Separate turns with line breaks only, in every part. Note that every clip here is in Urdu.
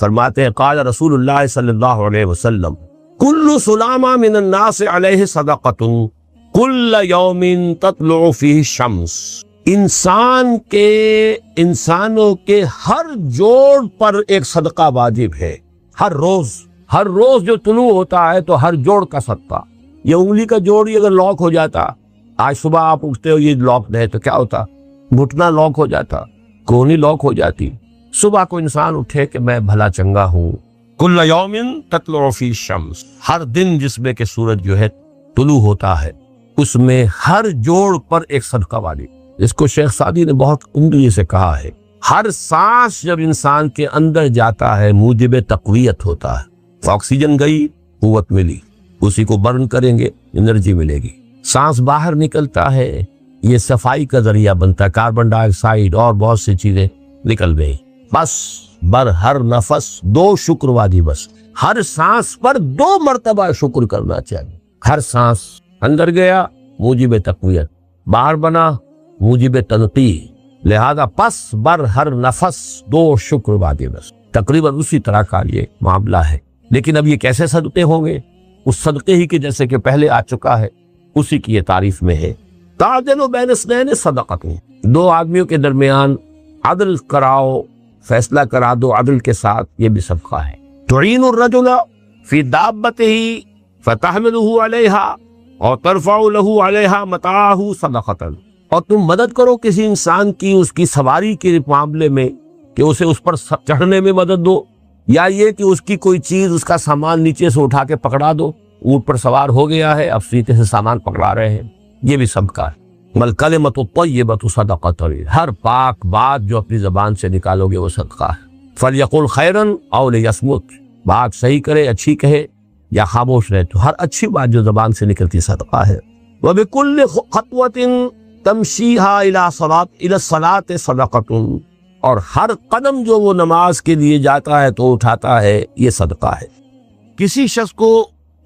فرماتے ہیں قال رسول اللہ صلی اللہ علیہ وسلم کل سلامہ من الناس علیہ صدقۃ کل یوم تطلع فیہ الشمس، انسانوں کے ہر جوڑ پر ایک صدقہ واجب ہے، ہر روز جو طلوع ہوتا ہے تو ہر جوڑ کا صدقہ۔ یہ انگلی کا جوڑ ہی اگر لاک ہو جاتا، آج صبح آپ اٹھتے ہو یہ لاک ہے تو کیا ہوتا، گھٹنا لاک ہو جاتا، کونی لاک ہو جاتی۔ صبح کو انسان اٹھے کہ میں بھلا چنگا ہوں، کل یوم تطلع فی الشمس، ہر دن جس میں کہ سورج جو ہے طلوع ہوتا ہے اس میں ہر جوڑ پر ایک صدقہ واجب۔ اس کو شیخ سعدی نے بہت عمدگی سے کہا ہے، ہر سانس جب انسان کے اندر جاتا ہے موجب تقویت ہوتا ہے، آکسیجن گئی قوت ملی، اسی کو برن کریں گے انرجی ملے گی۔ سانس باہر نکلتا ہے یہ صفائی کا ذریعہ بنتا ہے، کاربن ڈائی آکسائڈ اور بہت سی چیزیں نکل گئی۔ بس بر ہر نفس 2 شکر واجب، بس ہر سانس پر 2 مرتبہ شکر کرنا چاہیے۔ ہر سانس اندر گیا موجب تقویت، باہر بنا موجب تنقیح، لہذا پس بر ہر نفس 2 شکر واجب، بس تقریباً اسی طرح کا یہ معاملہ ہے۔ لیکن اب یہ کیسے صدقے ہوں گے؟ اس صدقے ہی کے جیسے کہ پہلے آ چکا ہے اسی کی یہ تعریف میں ہے۔ تعدل بین اثنین صدقۃ، 2 آدمیوں کے درمیان عدل کراؤ، فیصلہ کرا دو عدل کے ساتھ، یہ بھی صدقہ ہے۔ تعین الرجل فی دابتہ فتحملہ علیہا اور ترفع لہ علیہا متاعہ صدقۃ، اور تم مدد کرو کسی انسان کی اس کی سواری کے معاملے میں کہ اسے اس پر چڑھنے میں مدد دو، یا یہ کہ اس کی کوئی چیز اس کا سامان نیچے سے اٹھا کے پکڑا دو، اونٹ پر سوار ہو گیا ہے اب سیتے سے سامان پکڑا رہے ہیں، یہ بھی صدقہ ہے۔ والکلمۃ الطیبۃ صدقۃ، ہر پاک بات جو اپنی زبان سے نکالو گے وہ صدقہ ہے۔ فلیقل خیرا او لیصمت، بات صحیح کرے، اچھی کہے یا خاموش رہے، تو ہر اچھی بات جو زبان سے نکلتی صدقہ ہے۔ وبکل خطوۃ تمشیھا الی الصلاۃ صدقۃ، اور ہر قدم جو وہ نماز کے لیے جاتا ہے تو اٹھاتا ہے یہ صدقہ ہے۔
کسی شخص کو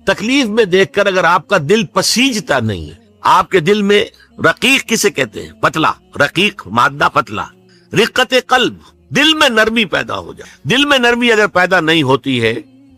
تکلیف میں دیکھ کر اگر آپ کا دل پسیجتا نہیں ہے، آپ کے دل میں رقیق کسے کہتے ہیں؟ پتلا، رقیق مادہ پتلا، رقت قلب، دل میں نرمی پیدا ہو جائے۔ دل میں نرمی اگر پیدا نہیں ہوتی ہے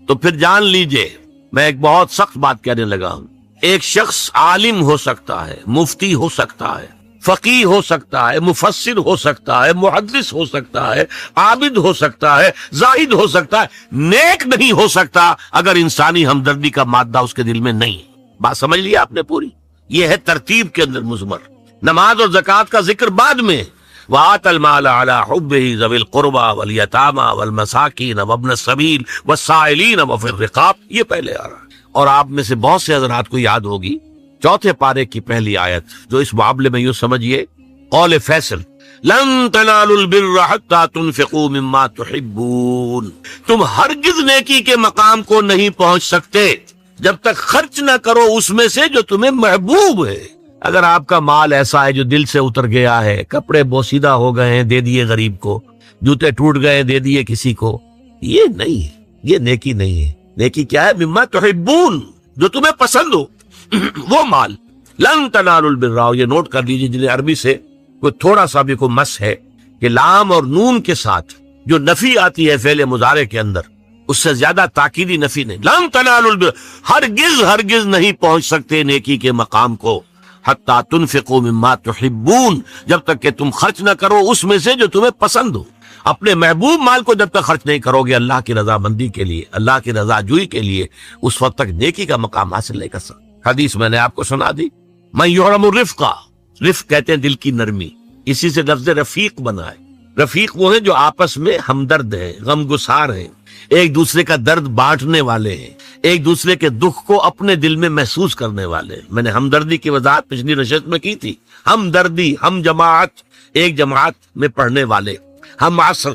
تو پھر جان لیجئے، میں ایک بہت سخت بات کہنے لگا ہوں، ایک شخص عالم ہو سکتا ہے، مفتی ہو سکتا ہے، فقیہ ہو سکتا ہے، مفسر ہو سکتا ہے، محدث ہو سکتا ہے، عابد ہو سکتا ہے، زاہد ہو سکتا ہے، نیک نہیں ہو سکتا اگر انسانی ہمدردی کا مادہ اس کے دل میں نہیں۔ بات سمجھ لیا آپ نے پوری؟ یہ ہے ترتیب کے اندر مضمر۔ نماز اور زکوٰۃ کا ذکر بعد میں، وَآتَى الْمَالَ عَلَى حُبِّهِ ذَوِي الْقُرْبَى وَالْيَتَامَى وَالْمَسَاكِينَ وَابْنَ السَّبِيلِ وَالسَّائِلِينَ وَفِي الرِّقَابِ، یہ پہلے آ رہا ہے۔ اور آپ میں سے بہت سے حضرات کو یاد ہوگی 4 پارے کی پہلی آیت جو اس معاملے میں یوں سمجھیے قول فیصل، لَن تَنَالُوا الْبِرَّ حَتَّى تُنْفِقُوا مِمَّا تُحِبُّونَ، تم ہرگز نیکی کے مقام کو نہیں پہنچ سکتے جب تک خرچ نہ کرو اس میں سے جو تمہیں محبوب ہے۔ اگر آپ کا مال ایسا ہے جو دل سے اتر گیا ہے، کپڑے بوسیدہ ہو گئے ہیں دے دیے غریب کو، جوتے ٹوٹ گئے دے دیے کسی کو، یہ نہیں ہے، یہ نیکی نہیں ہے۔ نیکی کیا ہے؟ مما تحبون، جو تمہیں پسند ہو وہ مال۔ لن تنالوا البر، یہ نوٹ کر لیجیے جنہیں عربی سے کوئی تھوڑا سا بھی کوئی مس ہے کہ لام اور نون کے ساتھ جو نفی آتی ہے فعل مضارع کے اندر اس سے زیادہ تاکیدی نفی نہیں۔ لن تنالوا البر، ہرگز نہیں پہنچ سکتے نیکی کے مقام کو، حتی تنفقوا مما تحبون، جب تک کہ تم خرچ نہ کرو اس میں سے جو تمہیں پسند ہو۔ اپنے محبوب مال کو جب تک خرچ نہیں کرو گے اللہ کی رضا مندی کے لیے، اللہ کی رضا جوئی کے لیے، اس وقت تک نیکی کا مقام حاصل نہیں کر سکتے۔ حدیث میں نے آپ کو سنا دی، من یحرم الرفق، رفق کہتے ہیں دل کی نرمی، اسی سے لفظ رفیق بنا ہے۔ رفیق وہ ہیں جو آپس میں ہمدرد ہیں، غم گسار ہیں، ایک دوسرے کا درد بانٹنے والے ہیں، ایک دوسرے کے دکھ کو اپنے دل میں محسوس کرنے والے ہیں۔ میں نے ہمدردی کی وضاحت پچھلی نشست میں کی تھی۔ ہمدردی، ہم جماعت، ایک جماعت میں پڑھنے والے، ہم عصر،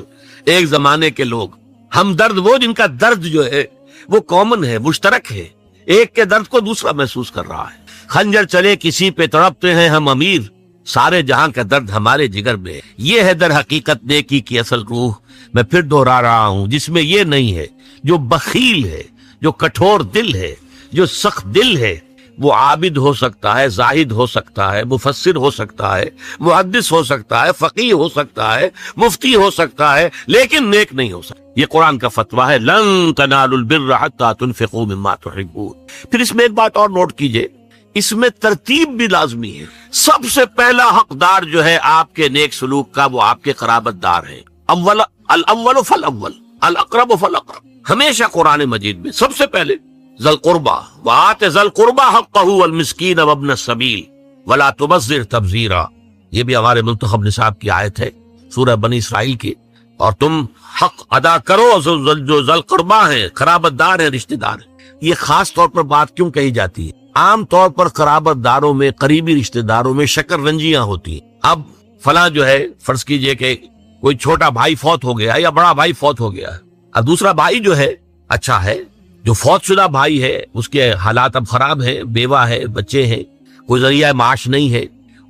ایک زمانے کے لوگ، ہمدرد وہ جن کا درد جو ہے وہ کامن ہے، مشترک ہے، ایک کے درد کو دوسرا محسوس کر رہا ہے۔ خنجر چلے کسی پہ تڑپتے ہیں ہم امیر، سارے جہاں کا درد ہمارے جگر میں ہے۔ یہ ہے در حقیقت نیکی کی اصل روح۔ میں پھر دوہرا رہا ہوں، جس میں یہ نہیں ہے، جو بخیل ہے، جو کٹھور دل ہے، جو سخت دل ہے، وہ عابد ہو سکتا ہے، زاہد ہو سکتا ہے، مفسر ہو سکتا ہے، محدث ہو سکتا ہے، فقیہ ہو سکتا ہے، مفتی ہو سکتا ہے، لیکن نیک نہیں ہو سکتا۔ یہ قرآن کا فتویٰ ہے، لن تنالوا البر حتى تنفقوا مما تحبون۔ پھر اس میں ایک بات اور نوٹ کیجئے، اس میں ترتیب بھی لازمی ہے۔ سب سے پہلا حقدار جو ہے آپ کے نیک سلوک کا وہ آپ کے قرابت دار ہیں۔ الاول فالاول، الاقرب فالاقرب۔ ہمیشہ قرآن مجید میں سب سے پہلے ذی القربى وآت ذی القربى حقہ والمسکین وابن السبیل ولا تبذر تبذیرا۔ یہ بھی ہمارے منتخب نصاب کی آیت ہے سورہ بنی اسرائیل کی۔ اور تم حق ادا کرو جو ذی القربى ہیں، قرابت دار ہیں، رشتہ دار ہیں۔ یہ خاص طور پر بات کیوں کہی جاتی ہے؟ عام طور پر قرابت داروں میں، قریبی رشتہ داروں میں شکر رنجیاں ہوتی ہیں۔ اب فلاں جو ہے، فرض کیجئے کہ کوئی چھوٹا بھائی فوت ہو گیا یا بڑا بھائی فوت ہو گیا، اب دوسرا بھائی جو ہے اچھا ہے، جو فوت شدہ بھائی ہے اس کے حالات اب خراب ہیں، بیوہ ہے، بچے ہیں، کوئی ذریعہ معاش نہیں ہے،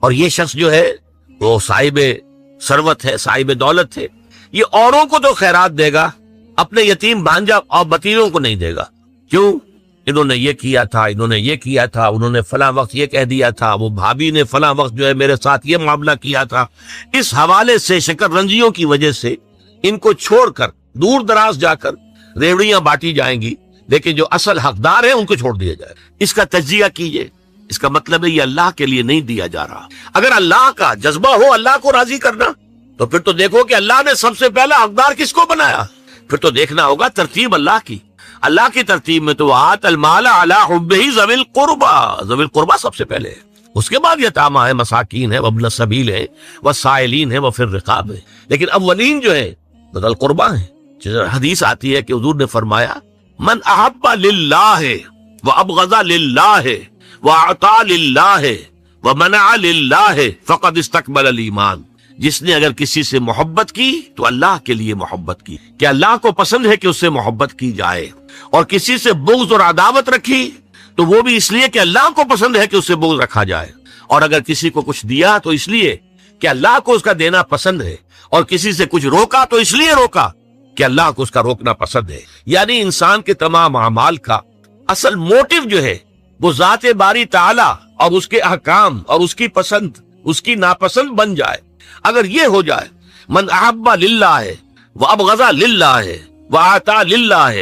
اور یہ شخص جو ہے وہ صاحب ثروت ہے، صاحب دولت ہے، یہ اوروں کو تو خیرات دے گا، اپنے یتیم بھانجا اور بتیروں کو نہیں دے گا۔ کیوں؟ انہوں نے یہ کیا تھا، انہوں نے یہ کیا تھا، انہوں نے فلاں وقت یہ کہہ دیا تھا، وہ بھابھی نے فلاں وقت جو ہے میرے ساتھ یہ معاملہ کیا تھا۔ اس حوالے سے شکر رنجیوں کی وجہ سے ان کو چھوڑ کر دور دراز جا کر ریوڑیاں بانٹی جائیں گی، لیکن جو اصل حقدار ہیں ان کو چھوڑ دیا جائے۔ اس کا تجزیہ کیجئے، اس کا مطلب ہے یہ اللہ کے لیے نہیں دیا جا رہا۔ اگر اللہ کا جذبہ ہو اللہ کو راضی کرنا، تو پھر تو دیکھو کہ اللہ نے سب سے پہلا حقدار کس کو بنایا۔ پھر تو دیکھنا ہوگا ترتیب اللہ کی ترتیب میں تو آت المال علی حبہ ذوی القربى سب سے پہلے ہے، اس کے بعد یتامى ہے، مساکین ہے، وابن السبیل ہے، والسائلین ہے، وفی الرقاب ہے، لیکن اولین جو ہے ذی القربى ہے۔ حدیث آتی ہے کہ حضور نے فرمایا من احب للہ وابغض للہ واعطى للہ ومنع للہ فقد استکمل الایمان۔ جس نے اگر کسی سے محبت کی تو اللہ کے لیے محبت کی، کہ اللہ کو پسند ہے کہ اس سے محبت کی جائے، اور کسی سے بغض اور عداوت رکھی تو وہ بھی اس لیے کہ اللہ کو پسند ہے کہ اس سے بغض رکھا جائے، اور اگر کسی کو کچھ دیا تو اس لیے کہ اللہ کو اس کا دینا پسند ہے، اور کسی سے کچھ روکا تو اس لیے روکا کہ اللہ کو اس کا روکنا پسند ہے۔ یعنی انسان کے تمام اعمال کا اصل موٹو جو ہے وہ ذات باری تعالی اور اس کے احکام اور اس کی پسند، اس کی ناپسند بن جائے۔ اگر یہ ہو جائے من احب للہ وابغض للہ واعطى للہ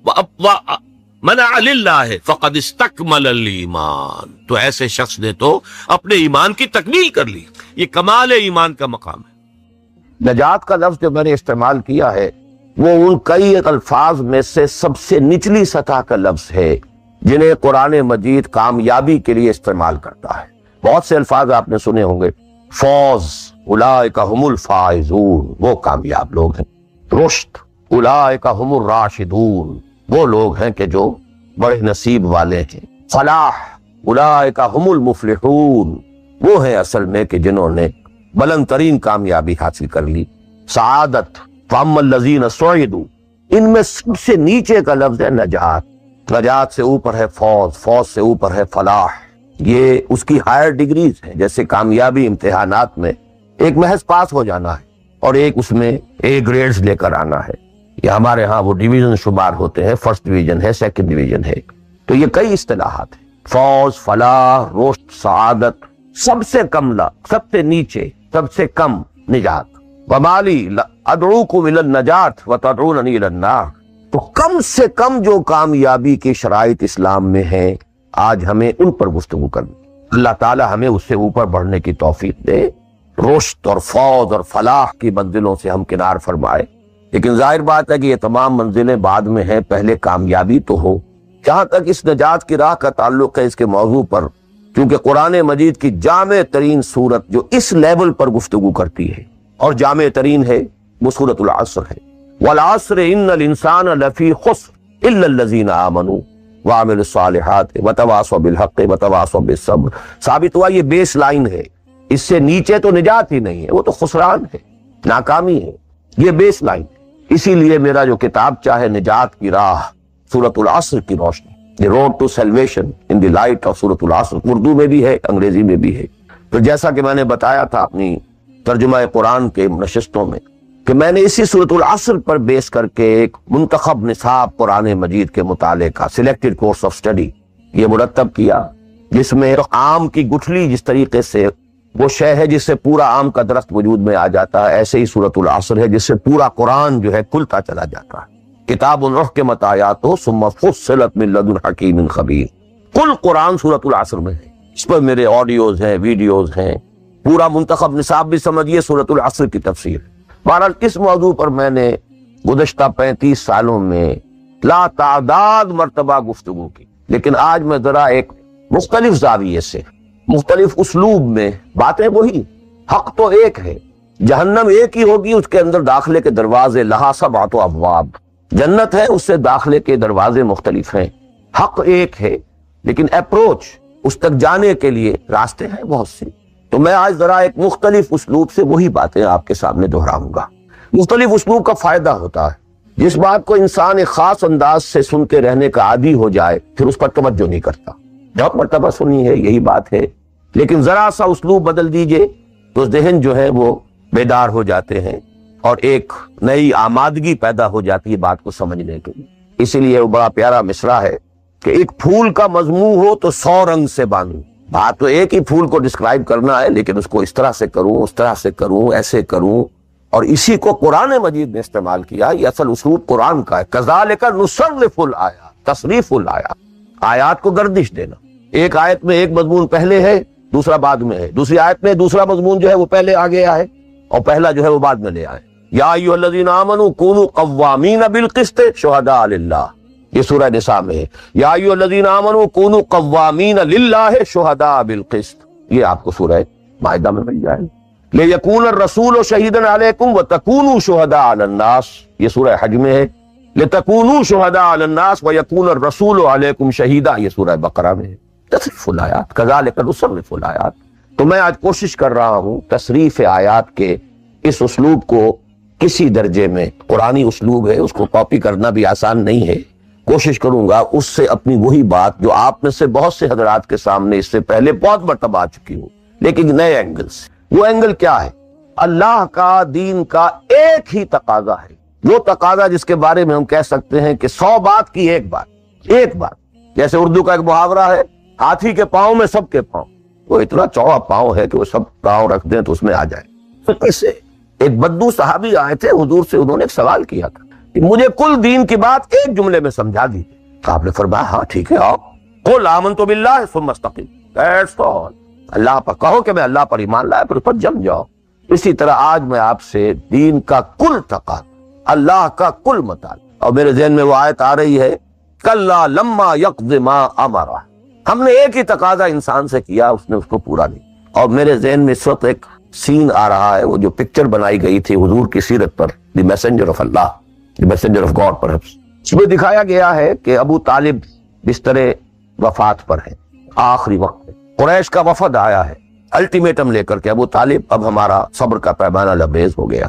ومنع للہ فقد استکمل الایمان، تو ایسے شخص نے تو اپنے ایمان کی تکمیل کر لی۔ یہ کمال ایمان کا مقام ہے۔
نجات کا لفظ جو میں نے استعمال کیا ہے وہ ان کئی الفاظ میں سے سب سے نچلی سطح کا لفظ ہے جنہیں قرآن مجید کامیابی کے لیے استعمال کرتا ہے۔ بہت سے الفاظ آپ نے سنے ہوں گے، فوز اولئک هم الفائزون، وہ کامیاب لوگ ہیں، رشد اولئک هم الراشدون، وہ لوگ ہیں کہ جو بڑے نصیب والے ہیں، فلاح اولئک هم المفلحون، وہ ہیں اصل میں کہ جنہوں نے بلند ترین کامیابی حاصل کر لی، سعادت فاما الذین سعدوا، ان میں سب سے نیچے کا لفظ ہے نجات، نجات سے اوپر ہے فوز، فوز سے اوپر ہے فلاح، یہ اس کی ہائر ڈگریز ہیں۔ جیسے کامیابی امتحانات میں ایک محض پاس ہو جانا ہے اور ایک اس میں اے گریڈز لے کر آنا ہے، یہ ہمارے ہاں وہ ڈویژن شمار ہوتے ہیں، فرسٹ ڈویژن ہے، سیکنڈ ڈویژن ہے، تو یہ کئی اصطلاحات ہیں، فوز، فلاح، رشد، سعادت، سب سے کم سب سے نیچے، سب سے کم نجات۔ ومالی ادعوکم الی النجات وتدعوننی الی النار، تو کم سے کم جو کامیابی کی شرائط اسلام میں ہیں آج ہمیں ان پر گفتگو کرنی۔ اللہ تعالی ہمیں اس سے اوپر بڑھنے کی توفیق دے، رشد اور فوز اور فلاح کی منزلوں سے ہم کنار فرمائے، لیکن ظاہر بات ہے کہ یہ تمام منزلیں بعد میں ہیں، پہلے کامیابی تو ہو۔ جہاں تک اس نجات کی راہ کا تعلق ہے، اس کے موضوع پر کیونکہ قرآن مجید کی جامع ترین صورت جو اس لیول پر گفتگو کرتی ہے اور جامع ترین ہے وہ سورۃ العصر ہے، والعصر ان الانسان لفی خسر الا الذین آمنوا وعملوا الصالحات وتواصوا بالحق وتواصوا بالصبر۔ ثابت ہوا یہ بیس لائن ہے، اس سے نیچے تو نجات ہی نہیں ہے، وہ تو خسران ہے، ناکامی ہے، یہ بیس لائن ہے۔ اسی لیے میرا جو کتاب چاہے نجات کی راہ سورۃ العصر کی روشنی، the road to salvation in the light of سورۃ العصر، اردو میں بھی ہے، انگریزی میں بھی ہے۔ پھر جیسا کہ میں نے بتایا تھا اپنی ترجمہ قرآن کے نشستوں میں کہ میں نے اسی سورۃ العصر پر بیس کر کے ایک منتخب نصاب قرآن مجید کے مطالعے کا سلیکٹڈ کورس آف اسٹڈی یہ مرتب کیا، جس میں آم کی گٹھلی جس طریقے سے وہ شے ہے جس سے پورا آم کا درخت وجود میں آ جاتا ہے، ایسے ہی سورۃ العصر ہے جس سے پورا قرآن جو ہے کھلتا چلا جاتا ہے۔ کتاب احکمت آیاتہ ثم فصلت من لدن حکیم خبیر، کل قرآن سورۃ العصر میں ہے۔ اس پر میرے آڈیوز ہیں، ویڈیوز ہیں، پورا منتخب نصاب بھی سمجھیے سورۃ العصر کی تفسیر۔ بہرحال اس موضوع پر میں نے گزشتہ 35 سالوں میں لا تعداد مرتبہ گفتگو کی، لیکن آج میں ذرا ایک مختلف زاویے سے، مختلف اسلوب میں، باتیں وہی، حق تو ایک ہے، جہنم ایک ہی ہوگی، اس کے اندر داخلے کے دروازے لہا سبعۃ ابواب، جنت ہے اس سے داخلے کے دروازے مختلف ہیں، حق ایک ہے لیکن اپروچ اس تک جانے کے لیے راستے ہیں بہت سے۔ تو میں آج ذرا ایک مختلف اسلوب سے وہی باتیں آپ کے سامنے دہراؤں گا۔ مختلف اسلوب کا فائدہ ہوتا ہے، جس بات کو انسان ایک خاص انداز سے سنتے رہنے کا عادی ہو جائے پھر اس پر توجہ نہیں کرتا۔ بہت مرتبہ سنی ہے یہی بات ہے، لیکن ذرا سا اسلوب بدل دیجئے تو ذہن جو ہے وہ بیدار ہو جاتے ہیں اور ایک نئی آمادگی پیدا ہو جاتی ہے بات کو سمجھنے کے لیے۔ اسی لیے وہ بڑا پیارا مصرع ہے کہ ایک پھول کا مضمون ہو تو 100 رنگ سے باندھوں۔ بات تو ایک ہی پھول کو ڈسکرائب کرنا ہے، لیکن اس کو اس طرح سے کروں، اس طرح سے کروں، ایسے کروں، اور اسی کو قرآن مجید نے استعمال کیا۔ یہ اصل اسلوب قرآن کا ہے، کذالک نصرف الآیات، تصریف الآیات، آیات کو گردش دینا۔ ایک آیت میں ایک مضمون پہلے ہے، دوسرا بعد میں ہے، دوسری آیت میں دوسرا مضمون جو ہے وہ پہلے آگے آئے اور پہلا جو ہے وہ بعد میں لے آئے۔ یا ایھا الذین آمنوا کونوا قوامین بالقسط شہداء للہ، یہ سورہ نساء میں ہے۔ یا ایھا الذین آمنوا کونوا قوامین للہ شہداء بالقسط، یہ آپ کو سورہ مائدہ میں مل جائے۔ لیکون الرسول شہیدا علیکم وتکونوا شہداء علی الناس، یہ سورہ حج میں ہے۔ لتکونوا شہداء علی الناس ویکون الرسول علیکم شہیدا، یہ سورہ بقرہ میں ہے۔ تصریف الآیات، کذالک نصرف الآیات۔ تو میں آج کوشش کر رہا ہوں تصریف آیات کے اس اسلوب کو کسی درجے میں، قرآنی اسلوب ہے، اس کو کاپی کرنا بھی آسان نہیں ہے، کوشش کروں گا اس سے اپنی وہی بات جو آپ میں سے بہت سے حضرات کے سامنے اس سے پہلے بہت مرتبہ آ چکی ہوں، لیکن نئے اینگل سے۔ وہ اینگل کیا ہے؟ اللہ کا، دین کا ایک ہی تقاضا ہے، وہ تقاضا جس کے بارے میں ہم کہہ سکتے ہیں کہ 100 بات کی ایک بات، ایک بات۔ جیسے اردو کا ایک محاورہ ہے، ہاتھی کے پاؤں میں سب کے پاؤں، وہ اتنا چوڑا پاؤں ہے کہ وہ سب پاؤں رکھ دیں تو اس میں آ جائے۔ ایسے ایک بدو صحابی آئے تھے حضور سے، انہوں نے ایک سوال کیا تھا کہ مجھے کل دین کی بات ایک جملے میں سمجھا دیجیے۔ آپ نے فرمایا ہاں ٹھیک ہے، آؤ، قل آمنت باللہ ثم استقم، دیٹس آل، اللہ پر کہو کہ میں اللہ پر ایمان لایا، پھر اس پر جم جاؤ۔ اسی طرح آج میں آپ سے دین کا کل تقاضا، اللہ کا کل مطالبہ، اور میرے ذہن میں وہ آیت آ رہی ہے کلا لما یقض ما امرہ، ہم نے ایک ہی تقاضا انسان سے کیا، اس نے اس کو پورا نہیں۔ اور میرے ذہن میں اس وقت ایک سین آ رہا ہے، وہ جو پکچر بنائی گئی تھی حضور کی سیرت پر، the messenger of Allah, the messenger of God perhaps, اس میں دکھایا گیا ہے کہ ابو طالب بستر وفات پر ہے، آخری وقت ہے، قریش کا وفد آیا ہے الٹیمیٹم لے کر کے، ابو طالب اب ہمارا صبر کا پیمانہ لبریز ہو گیا،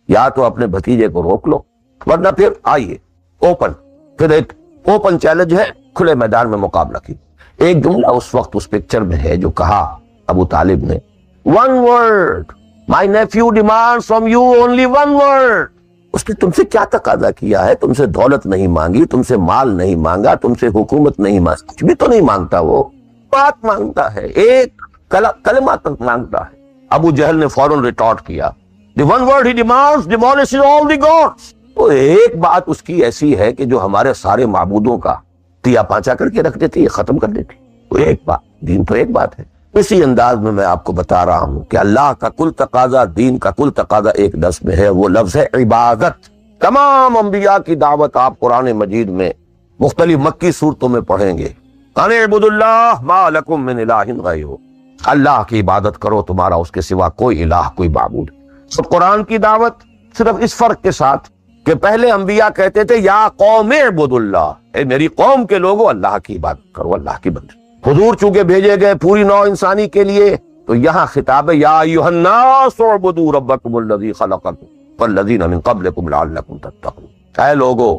یا تو اپنے بھتیجے کو روک لو ورنہ پھر آئیے اوپن، پھر ایک اوپن چیلنج ہے، کھلے میدان میں مقابلہ کی۔ ایک جملہ اس وقت اس پکچر میں ہے جو کہا ابو طالب نے، one word, my nephew demands from you only one word۔ اس نے تم سے کیا تقاضا کیا ہے؟ تم سے دولت نہیں مانگی، تم سے مال نہیں مانگا، تم سے حکومت نہیں مانگی، کچھ بھی تو نہیں مانگتا، وہ بات مانگتا ہے، ایک کلمہ تک مانگتا ہے۔ ابو جہل نے فوراً ریٹارٹ کیا، the one word he demands demolishes all the gods۔ وہ ایک بات اس کی ایسی ہے کہ جو ہمارے سارے معبودوں کا تیا پانچا کر کے رکھ دیتی ہے، ختم کر دیتی ہے۔ وہ ایک بات، دین تو ایک بات ہے۔ اسی انداز میں آپ کو بتا رہا ہوں کہ اللہ کا کل تقاضا، دین کا کل تقاضا ایک لفظ میں ہے، وہ لفظ ہے عبادت۔ تمام انبیاء کی دعوت آپ قرآن مجید میں مختلف مکی صورتوں میں پڑھیں گے، ان اعبدوا اللہ ما لکم من الہ غیرہ، اللہ کی عبادت کرو، تمہارا اس کے سوا کوئی الہ، کوئی معبود۔ تو قرآن کی دعوت صرف اس فرق کے ساتھ کہ پہلے انبیاء کہتے تھے یا قوم اعبدوا اللہ، اے میری قوم کے لوگوں اللہ کی عبادت کرو، اللہ کی بندگی۔ حضور چونکہ بھیجے گئے پوری نوع انسانی کے لیے، تو یہاں خطاب ہے یا ایھا الناس اعبدوا ربکم الذی خلقکم والذین من قبلکم لعلکم تتقون، اے لوگو،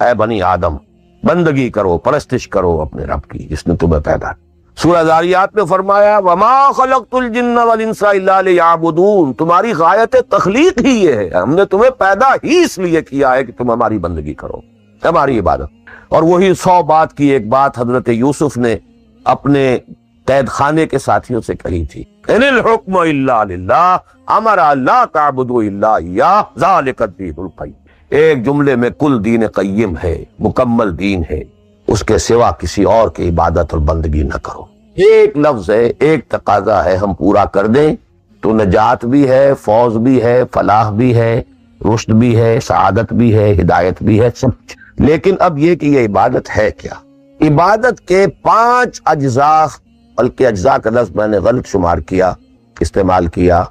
اے بنی آدم، بندگی کرو، پرستش کرو اپنے رب کی جس نے تمہیں پیدا کیا۔ سورہ ذاریات میں فرمایا وما خلقت الجن والانس الا لیعبدون، تمہاری غایت تخلیق ہی یہ ہے، ہم نے تمہیں پیدا ہی اس لیے کیا ہے کہ تم ہماری بندگی کرو، ہماری عبادت۔ اور وہی 100 بات کی ایک بات حضرت یوسف نے اپنے قید خانے کے ساتھیوں سے کہی تھی، ان الحکم الا للہ امر لا تعبدوا الا اياه ذلك الدين القيم۔ ایک جملے میں کل دین قیم ہے، مکمل دین ہے، اس کے سوا کسی اور کی عبادت اور بندگی نہ کرو۔ ایک لفظ ہے، ایک تقاضا ہے، ہم پورا کر دیں تو نجات بھی ہے، فوز بھی ہے، فلاح بھی ہے، رشد بھی ہے، سعادت بھی ہے، ہدایت بھی ہے، سب۔ لیکن اب یہ کہ یہ عبادت ہے کیا؟ عبادت کے 5 اجزاء، بلکہ اجزاء کا لفظ میں نے غلط شمار کیا، استعمال کیا۔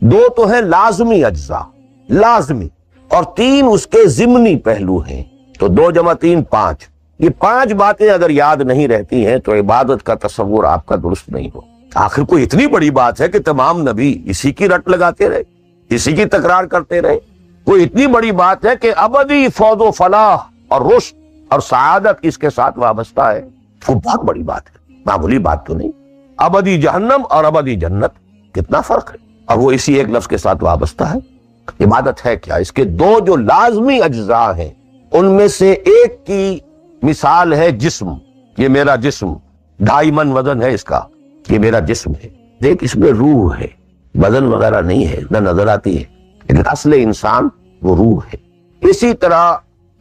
2 تو ہے لازمی اجزاء، لازمی، اور 3 اس کے ضمنی پہلو ہیں، تو 2 × 3 5۔ یہ 5 باتیں اگر یاد نہیں رہتی ہیں تو عبادت کا تصور آپ کا درست نہیں ہو۔ آخر کوئی اتنی بڑی بات ہے کہ تمام نبی اسی کی رٹ لگاتے رہے، اسی کی تکرار کرتے رہے؟ کوئی اتنی بڑی بات ہے کہ ابدی فوز و فلاح اور رشد اور سعادت اس کے ساتھ وابستہ ہے؟ وہ بہت بڑی بات ہے، معمولی بات تو نہیں۔ ابدی جہنم اور ابدی جنت، کتنا فرق ہے، اور وہ اسی ایک لفظ کے ساتھ وابستہ ہے۔ عبادت ہے کیا؟ اس کے 2 جو لازمی اجزاء ہیں، ان میں سے ایک کی مثال ہے جسم۔ یہ میرا جسم 2.5 من وزن ہے اس کا، یہ میرا جسم ہے، دیکھ اس میں روح ہے، وزن وغیرہ نہیں ہے، نہ نظر آتی ہے، لیکن اصل انسان وہ روح ہے۔ اسی طرح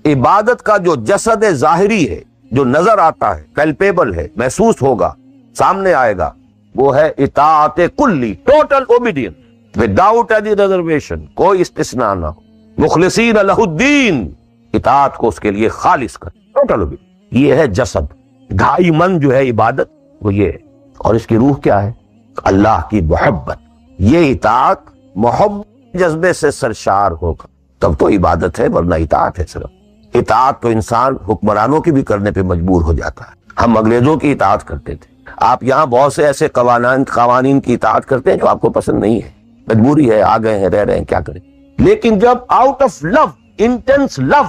عبادت کا جو جسد ظاہری ہے، جو نظر آتا ہے، کلپیبل ہے، محسوس ہوگا، سامنے آئے گا، وہ ہے اطاعت کلی، total obedience without any reservation, کوئی استثناء نہ ہو، مخلصین لہ الدین، اطاعت کو اس کے لیے خالص کر، ٹوٹل اوبیڈینس۔ یہ ہے جسد۔ 2.5 من جو ہے عبادت، وہ یہ ہے۔ اور اس کی روح کیا ہے؟ اللہ کی محبت۔ یہ اطاعت محبت جذبے سے سرشار ہوگا تب تو عبادت ہے، ورنہ اطاعت ہے صرف۔ اطاعت تو انسان حکمرانوں کی بھی کرنے پہ مجبور ہو جاتا ہے۔ ہم انگریزوں کی اطاعت کرتے تھے، آپ یہاں بہت سے ایسے قوانین کی اطاعت کرتے ہیں جو آپ کو پسند نہیں ہے، مجبوری ہے، آ گئے ہیں، رہ رہے ہیں، کیا کریں۔ لیکن جب آؤٹ آف لو، انٹینس لو،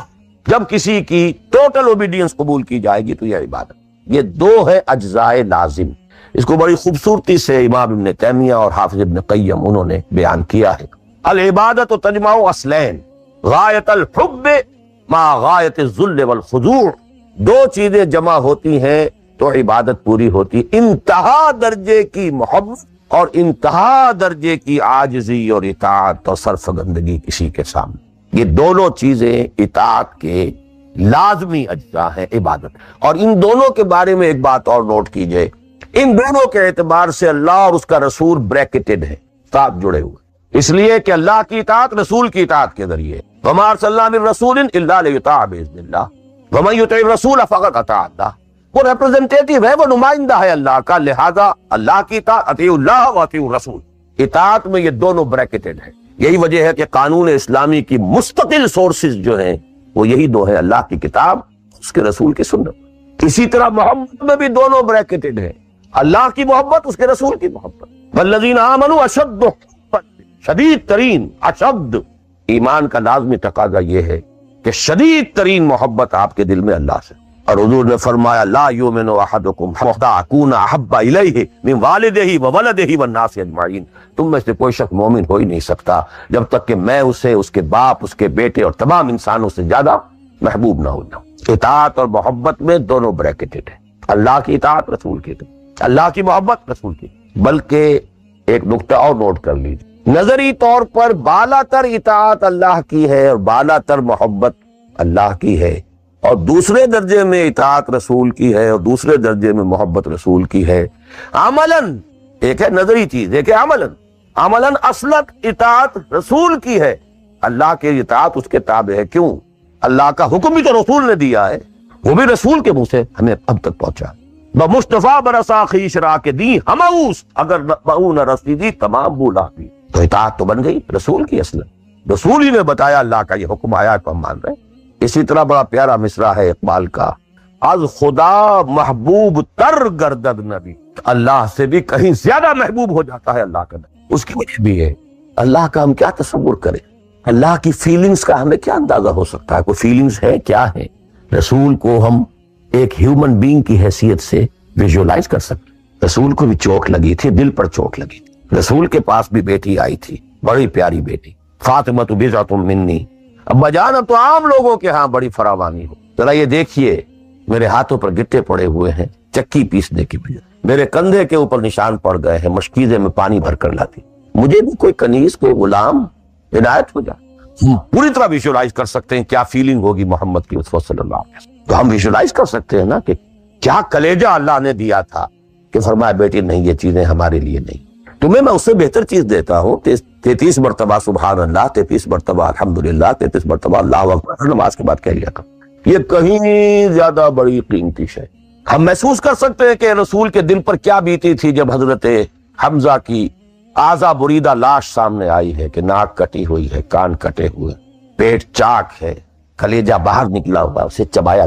جب کسی کی ٹوٹل اوبیڈینس قبول کی جائے گی تو یہ عبادت۔ یہ 2 ہے اجزاء لازم۔ اس کو بڑی خوبصورتی سے امام ابن تیمیہ اور حافظ ابن قیم انہوں نے بیان کیا ہے۔ العبادت تجمع اصلین، غایت الحب مع غایت الذل والخضوع۔ 2 چیزیں جمع ہوتی ہیں تو عبادت پوری ہوتی، انتہا درجے کی محبت اور انتہا درجے کی عاجزی اور اطاعت اور سرفگندگی کسی کے سامنے۔ یہ دونوں چیزیں اطاعت کے لازمی اجزاء ہیں عبادت۔ اور ان دونوں کے بارے میں ایک بات اور نوٹ کیجئے، ان دونوں کے اعتبار سے اللہ اور اس کا رسول بریکٹڈ ہے، ساتھ جڑے ہوئے، اس لیے کہ اللہ کی اطاعت رسول کی اطاعت کے ذریعے، وما ارسلنا من رسول الا لیطاع باذن اللہ ومن یطع الرسول فقد اطاع اللہ۔ وہ ریپرزنٹیٹو ہے، وہ نمائندہ ہے اللہ کا، لہذا اللہ کی اطاعت، اطیعوا اللہ واطیعوا الرسول، اطاعت میں یہ دونوں بریکٹڈ ہیں۔ یہی وجہ ہے کہ قانون اسلامی کی مستقل سورسز جو ہیں وہ یہی 2 ہیں، اللہ کی کتاب، اس کے رسول کی سنت۔ اسی طرح محبت میں بھی دونوں بریکٹڈ ہیں، اللہ کی محبت، اس کے رسول کی محبت۔ والذین آمنوا اشد حبا، شدید ترین، اشد۔ ایمان کا لازمی تقاضا یہ ہے کہ شدید ترین محبت آپ کے دل میں اللہ سے۔ اور حضور نے فرمایا لا یؤمن احدکم حتی اکون احب الیہ من والدہ وولدہ والناس اجمعین۔ تم میں سے کوئی شخص مومن ہو ہی نہیں سکتا جب تک کہ میں اسے، اس کے باپ، اس کے بیٹے اور تمام انسانوں سے زیادہ محبوب نہ ہو جاؤں۔ اطاعت اور محبت میں دونوں بریکٹڈ ہیں، اللہ کی اطاعت، رسول کی اطاعت، اللہ کی محبت، رسول کی۔ بلکہ ایک نقطہ اور نوٹ کر لیجیے، نظری طور پر بالا تر اطاعت اللہ کی ہے اور بالا تر محبت اللہ کی ہے، اور دوسرے درجے میں اطاعت رسول کی ہے اور دوسرے درجے میں محبت رسول کی ہے۔ عملاً ایک ہے نظری چیز، ایک ہے عملاً اصلت اطاعت رسول کی ہے، اللہ کے اطاعت اس کے تابع ہے۔ کیوں؟ اللہ کا حکم بھی تو رسول نے دیا ہے، وہ بھی رسول کے منہ سے ہمیں اب تک پہنچا۔ بمصطفیٰ برسا خیش را کے دی ہماؤس، اگر بہو نہ رسیدی تمام بولا بھی۔ تو اطاعت تو بن گئی رسول کی، اصلاً رسول ہی نے بتایا، اللہ کا یہ حکم آیا تو ہم مان رہے ہیں۔ اسی طرح بڑا پیارا مصرع ہے اقبال کا، از خدا محبوب تر گردد نبی، اللہ سے بھی کہیں زیادہ محبوب ہو جاتا ہے اللہ کا نبی۔ اس کی وجہ بھی ہے، اللہ کا ہم کیا تصور کریں، اللہ کی فیلنگز کا ہمیں کیا اندازہ ہو سکتا ہے؟ کوئی فیلنگز ہے کیا ہے؟ رسول کو ہم ایک ہیومن بینگ کی حیثیت سے ویژولائز کر سکتے۔ رسول کو بھی چوٹ لگی تھی، دل پر چوٹ لگی تھی۔ رسول کے پاس بھی بیٹی آئی تھی، بڑی پیاری بیٹی، فاطمہ بضعۃ منی۔ ابا جان اب تو عام لوگوں کے ہاں بڑی فراوانی ہو، ذرا یہ دیکھیے میرے ہاتھوں پر گٹے پڑے ہوئے ہیں چکی پیسنے کی وجہ۔ میرے کندھے کے اوپر نشان پڑ گئے ہیں، مشکیزے میں پانی بھر کر لاتی، مجھے بھی کوئی کنیز، کوئی غلام عنایت ہو جائے۔ پوری طرح ویژولائز کر سکتے ہیں کیا فیلنگ ہوگی محمد کی صلی اللہ علیہ وسلم، تو ہم ویژولائز کر سکتے ہیں نا کہ کیا کلیجہ اللہ نے دیا تھا کہ فرمایا بیٹی نہیں، یہ چیزیں ہمارے لیے نہیں، تمہیں میں اس سے بہتر چیز دیتا ہوں۔ 33 مرتبہ سبحان اللہ، 33 مرتبہ الحمدللہ، 33 مرتبہ اللہ اکبر نماز کے بعد کہہ لیا کرو، یہ کہیں زیادہ بڑی قیمتی شے۔ ہم محسوس کر سکتے ہیں کہ رسول کے دل پر کیا بیتی تھی جب حضرت حمزہ کی آزا بریدہ لاش سامنے آئی ہے کہ ناک کٹی ہوئی ہے، کان کٹے ہوئے، پیٹ چاک ہے، کلیجہ باہر نکلا ہوا، اسے چبایا،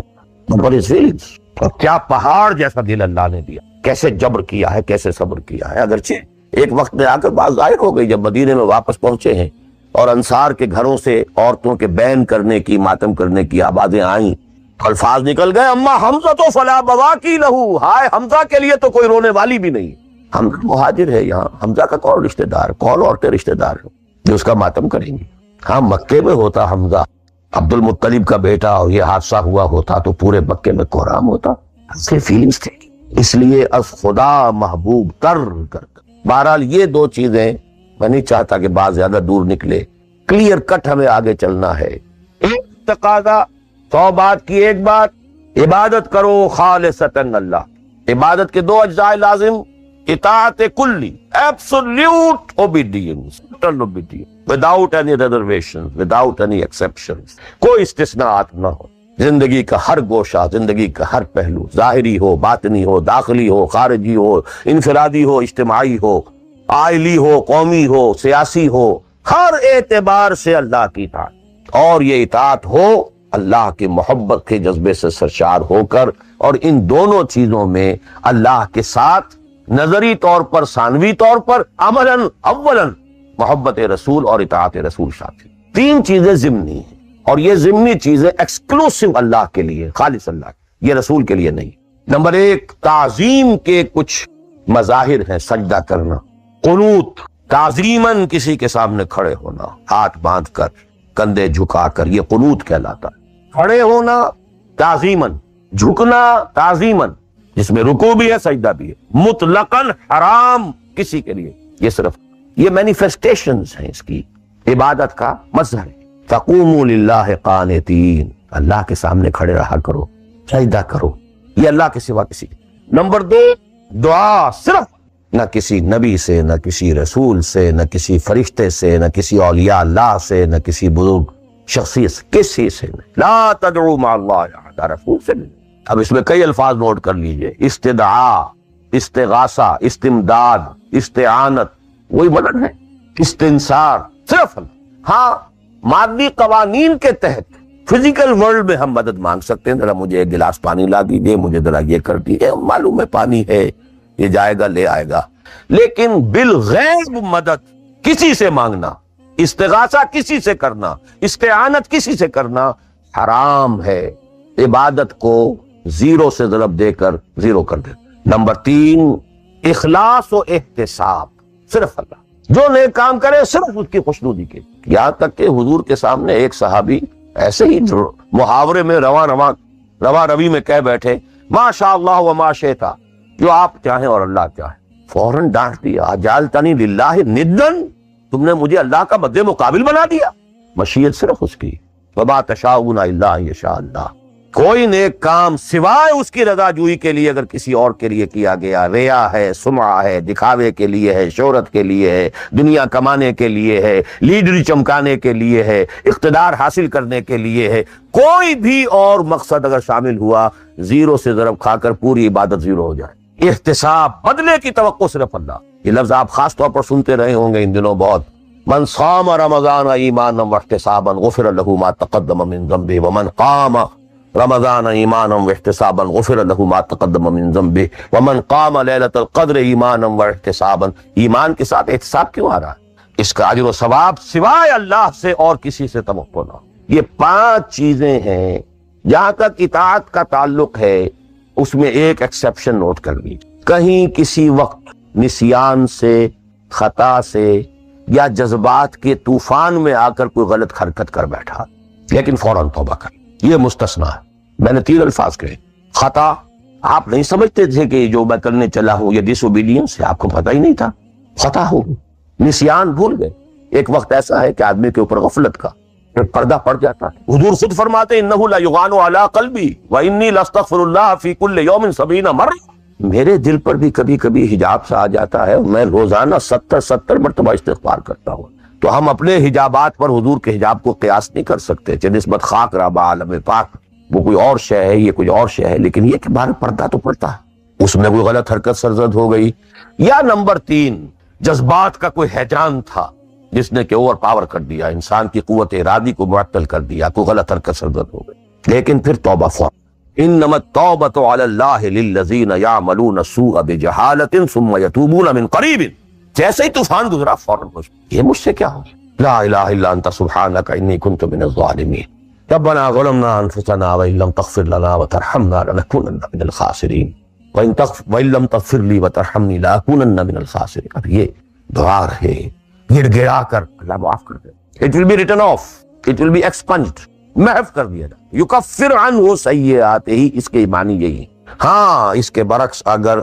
اور کیا پہاڑ جیسا دل اللہ نے دیا، کیسے جبر کیا ہے، کیسے صبر کیا ہے۔ اگرچہ ایک وقت میں آ کر بات ظاہر ہو گئی جب مدینے میں واپس پہنچے ہیں اور انصار کے گھروں سے عورتوں کے بین کرنے کی، ماتم کرنے کی آوازیں آئیں، الفاظ نکل گئے، اما حمزہ تو فلا بواکی لہو، ہائے حمزہ کے لیے تو کوئی رونے والی بھی نہیں۔ حمزہ مہاجر ہے، یہاں حمزہ کا کون رشتہ دار، کون عورتیں رشتہ دار ہیں جو اس کا ماتم کریں گی؟ ہاں مکے میں ہوتا حمزہ عبد المطلب کا بیٹا اور یہ حادثہ ہوا ہوتا تو پورے مکے میں کوہرام ہوتا، اس کے فیلنگز تھے، اس لیے از خدا محبوب تر کر۔ بہرحال یہ دو چیزیں میں نہیں چاہتا کہ بات زیادہ دور نکلے، کلیئر کٹ ہمیں آگے چلنا ہے۔ ایک تقاضا، 100 بات کی ایک بات، عبادت کرو خالصتاً اللہ۔ عبادت کے 2 اجزاء لازم، اطاعت کلی، absolute obedience، total obedience، without any reservations، without any exceptions، کوئی استثناءات نہ ہو۔ زندگی کا ہر گوشہ، زندگی کا ہر پہلو، ظاہری ہو، باطنی ہو، داخلی ہو، خارجی ہو، انفرادی ہو، اجتماعی ہو، عائلی ہو، قومی ہو، سیاسی ہو، ہر اعتبار سے اللہ کی اطاعت، اور یہ اطاعت ہو اللہ کی محبت کے جذبے سے سرشار ہو کر، اور ان دونوں چیزوں میں اللہ کے ساتھ نظری طور پر، ثانوی طور پر، عملاً اولاً محبت رسول اور اطاعت رسول شامل۔ 3 چیزیں ضمنی ہیں، اور یہ ضمنی چیزیں ایکسکلوسیو اللہ کے لیے، خالص اللہ، یہ رسول کے لیے نہیں۔ نمبر 1، تعظیم کے کچھ مظاہر ہیں، سجدہ کرنا، قنوت، تعظیماً کسی کے سامنے کھڑے ہونا، ہاتھ باندھ کر، کندھے جھکا کر، یہ قنوت کہلاتا ہے۔ کھڑے ہونا تعظیماً، جھکنا تعظیماً، جس میں رکوع بھی ہے سجدہ بھی ہے، مطلقاً حرام کسی کے لیے، یہ صرف یہ مینیفیسٹیشنز ہیں اس کی، عبادت کا مظہر ہے۔ فقوموا للہ قانتین، اللہ کے سامنے کھڑے رہا کرو، سجدہ کرو، یہ اللہ کے سوا کسی۔ نمبر 2، دعا، صرف نہ کسی نبی سے، نہ کسی رسول سے، نہ کسی فرشتے سے، نہ کسی اولیاء اللہ سے، نہ کسی بزرگ شخصیت سے، کسی سے نہیں۔ لا تدعو مع اللہ احدا، رسول سے نہیں۔ اب اس میں کئی الفاظ نوٹ کر لیجئے، استدعاء، استغاثہ، استمداد، استعانت، وہی مدد ہے، استنصار، صرف اللہ۔ ہاں مادی قوانین کے تحت فزیکل ورلڈ میں ہم مدد مانگ سکتے ہیں، ذرا مجھے ایک گلاس پانی لا دیجئے، مجھے ذرا یہ کر دیجئے، معلوم ہے پانی ہے، یہ جائے گا لے آئے گا، لیکن بالغیب مدد کسی سے مانگنا، استغاثہ کسی سے کرنا، استعانت کسی سے کرنا حرام ہے، عبادت کو 0 سے ضرب دے کر 0 کر دے۔ نمبر 3، اخلاص و احتساب، صرف اللہ، جو نیک کام کرے صرف اس کی خوشنودی کے، یہاں تک کہ حضور کے سامنے ایک صحابی ایسے ہی محاورے میں رواں روی میں کہہ بیٹھے، ما شاء اللہ و ما شئت، جو آپ چاہیں اور اللہ چاہے، فوراً ڈانٹ دیا، اجعلتنی للہ ندن، تم نے مجھے اللہ کا مد مقابل بنا دیا، مشیت صرف اس کی، وما تشاؤون الا ان یشاء اللہ، کوئی نیک کام سوائے اس کی رضا جوئی کے لیے اگر کسی اور کے لیے کیا گیا، ریا ہے، سمعہ ہے، دکھاوے کے لیے ہے، شہرت کے لیے ہے، دنیا کمانے کے لیے ہے، لیڈری چمکانے کے لیے ہے، اقتدار حاصل کرنے کے لیے ہے، کوئی بھی اور مقصد اگر شامل ہوا، 0 سے ضرب کھا کر پوری عبادت 0 ہو جائے۔ احتساب، بدلے کی توقع صرف اللہ، یہ لفظ آپ خاص طور پر سنتے رہے ہوں گے ان دنوں بہت، من صام رمضان ایمانا واحتسابا غفر له ما تقدم من ذنبه ومن قام رمضان ایمانا واحتسابا غفر له ما تقدم من ذنبه ومن قام ليلة القدر ایمانا واحتسابا، ایمان کے ساتھ احتساب کیوں آ رہا ہے؟ اس کا اجر و ثواب سوائے اللہ سے اور کسی سے توقع نہ۔ یہ 5 چیزیں ہیں، جہاں تک اطاعت کا تعلق ہے اس میں ایک ایکسیپشن نوٹ کر لیجیے، کہیں کسی وقت نسیان سے، خطا سے یا جذبات کے طوفان میں آ کر کوئی غلط حرکت کر بیٹھا، لیکن فوراً توبہ کر، یہ مستثنیٰ ہے۔ میں نے 3 الفاظ کہے، خطا، آپ نہیں سمجھتے تھے کہ جو میں کرنے چلا ہوں یہ ڈس اوبیڈینس ہے، آپ کو پتہ ہی نہیں تھا، خطا ہو، نسیان، بھول گئے۔ ایک وقت ایسا ہے کہ آدمی کے اوپر غفلت کا پردہ پڑ جاتا ہے۔ حضور خود فرماتے ہیں انہ لیغان علی قلبی وانی لاستغفر اللہ فی کل یوم 70 مرہ، میرے دل پر بھی کبھی کبھی حجاب سا آ جاتا ہے، میں روزانہ 70 مرتبہ استغفار کرتا ہوں۔ تو ہم اپنے حجابات پر حضور کے حجاب کو قیاس نہیں کر سکتے، کہ نسبت خاک ربا عالم پاک، وہ کوئی اور شے ہے، یہ کوئی اور شے ہے، لیکن یہ کہ باہر پردہ تو پڑتا ہے، اس میں کوئی غلط حرکت سرزد ہو گئی، یا نمبر 3 جذبات کا کوئی ہیجان تھا جس نے کہ اوور پاور کر دیا، انسان کی قوت ارادی کو معطل کر دیا، کوئی غلط حرکت سرزد ہو گئی، لیکن پھر توبہ فوراً۔ انما التوبۃ علی اللہ للذین یعملون السوء بجہالۃ ثم یتوبون من قریب، جیسے ہی طوفان گزرا فوراً یہ مجھ سے کیا ہو گیا، لا الہ الا انت سبحانک انی کنت من الظالمین، ربنا ظلمنا انفسنا وان لم تغفر لنا وترحمنا لنکونن من الخاسرین وان لم تغفر لی وترحمنی لاکونن من الخاسرین۔ اب یہ دعا ہے، گڑ گڑا کر اللہ معاف کر دے، it will be written off, it will be expunged، محو کر دیا جائے، یکفر عنہ سیئاتہ، اس کے معنی یہی۔ ہاں اس کے برعکس اگر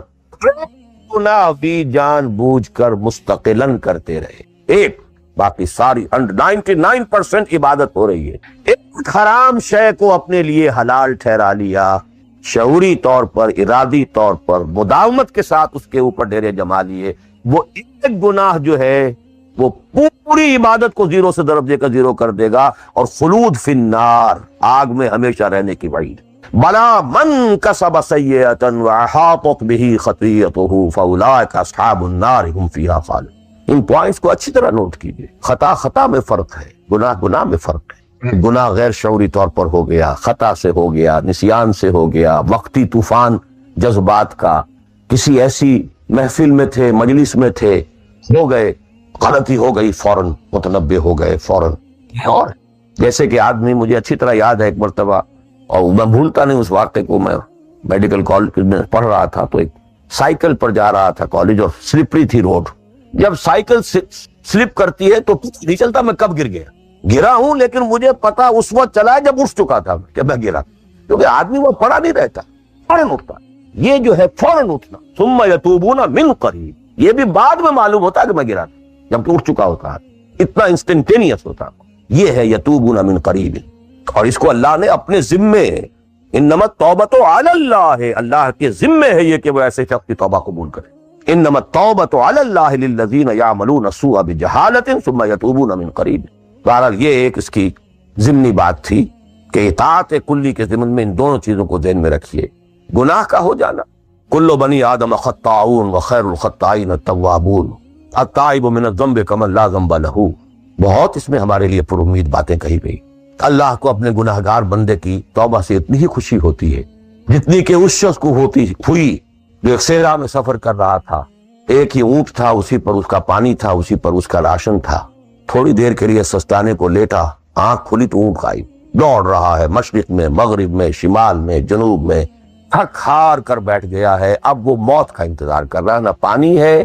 گناہ بھی جان بوجھ کر مستقلاً کرتے رہے، ایک باقی ساری 99% عبادت ہو رہی ہے، ایک حرام شے کو اپنے لیے حلال ٹھہرا لیا، شعوری طور پر، ارادی طور پر مداومت کے ساتھ اس کے اوپر ڈیرے جما لیے، وہ ایک گناہ جو ہے وہ پوری عبادت کو زیرو سے ضرب دے کر زیرو کر دے گا، اور خلود فی النار، آگ میں ہمیشہ رہنے کی وعید۔ بلا من کسب سیئۃ واحاطت بہ خطیئتہ فاولئک اصحاب النار هم فیہا خالدون۔ ان پوائنٹس کو اچھی طرح نوٹ کیجئے، خطا میں فرق ہے، گناہ میں فرق ہے۔ گناہ غیر شعوری طور پر ہو گیا، خطا سے ہو گیا، نسیان سے ہو گیا، وقتی طوفان جذبات کا، کسی ایسی محفل میں تھے، مجلس میں تھے، ہو گئے، غلطی ہو گئی، فوراً متنبہ ہو گئے، فوراً۔ اور جیسے کہ آدمی، مجھے اچھی طرح یاد ہے ایک مرتبہ، اور میں بھولتا نہیں اس واقعے کو، میں میڈیکل کالج میں پڑھ رہا تھا تو ایک سائیکل پر جا رہا تھا کالج، اور سلپری تھی روڈ، جب سائیکل سلپ کرتی ہے تو پتہ نہیں چلتا میں کب گر گرا ہوں، لیکن مجھے پتا اس وقت چلا ہے جب اٹھ چکا تھا کہ میں گرا، کیونکہ آدمی وہ پڑا نہیں رہتا، فوراً اٹھتا۔ یہ جو ہے فوراً اٹھنا، ثم یتوبون من قریب، یہ بھی بعد میں معلوم ہوتا ہے کہ میں گرا تھا جب اٹھ چکا ہوتا ہے، اتنا انسٹنٹینیس ہوتا ہے۔ یہ ہے یتوبون من قریب، اور اس کو اللہ نے اپنے ذمے، انما التوبۃ علی اللہ، اللہ کے ذمے ہے یہ کہ وہ ایسے شخص کی توبہ قبول کرے۔ انما التوبۃ علی اللہ للذین یعملون السوء بجہالۃ ثم یتوبون من قریب۔ بہرحال یہ ایک اس کی ضمنی بات تھی کہ اطاعت کلی کے ضمن میں ان دونوں چیزوں کو ذہن میں رکھیے، گناہ کا ہو جانا، کل بنی آدم خطاؤون وخیر الخطائین التوابون، التائب من الذنب کمن لا ذنب لہ، بہت اس میں ہمارے لیے پر امید باتیں کہی گئی۔ اللہ کو اپنے گناہ گار بندے کی توبہ سے اتنی ہی خوشی ہوتی ہے جتنی کہ اس شخص کو ہوئی جو ایک صحرا میں سفر کر رہا تھا، ایک ہی اونٹ تھا، اسی پر اس کا پانی تھا، اسی پر اس کا راشن تھا، تھوڑی دیر کے لیے سستانے کو لیٹا، آنکھ کھلی تو اونٹ غائب، دوڑ رہا ہے مشرق میں، مغرب میں، شمال میں، جنوب میں، تھک ہار کر بیٹھ گیا ہے، اب وہ موت کا انتظار کر رہا ہے، نہ پانی ہے،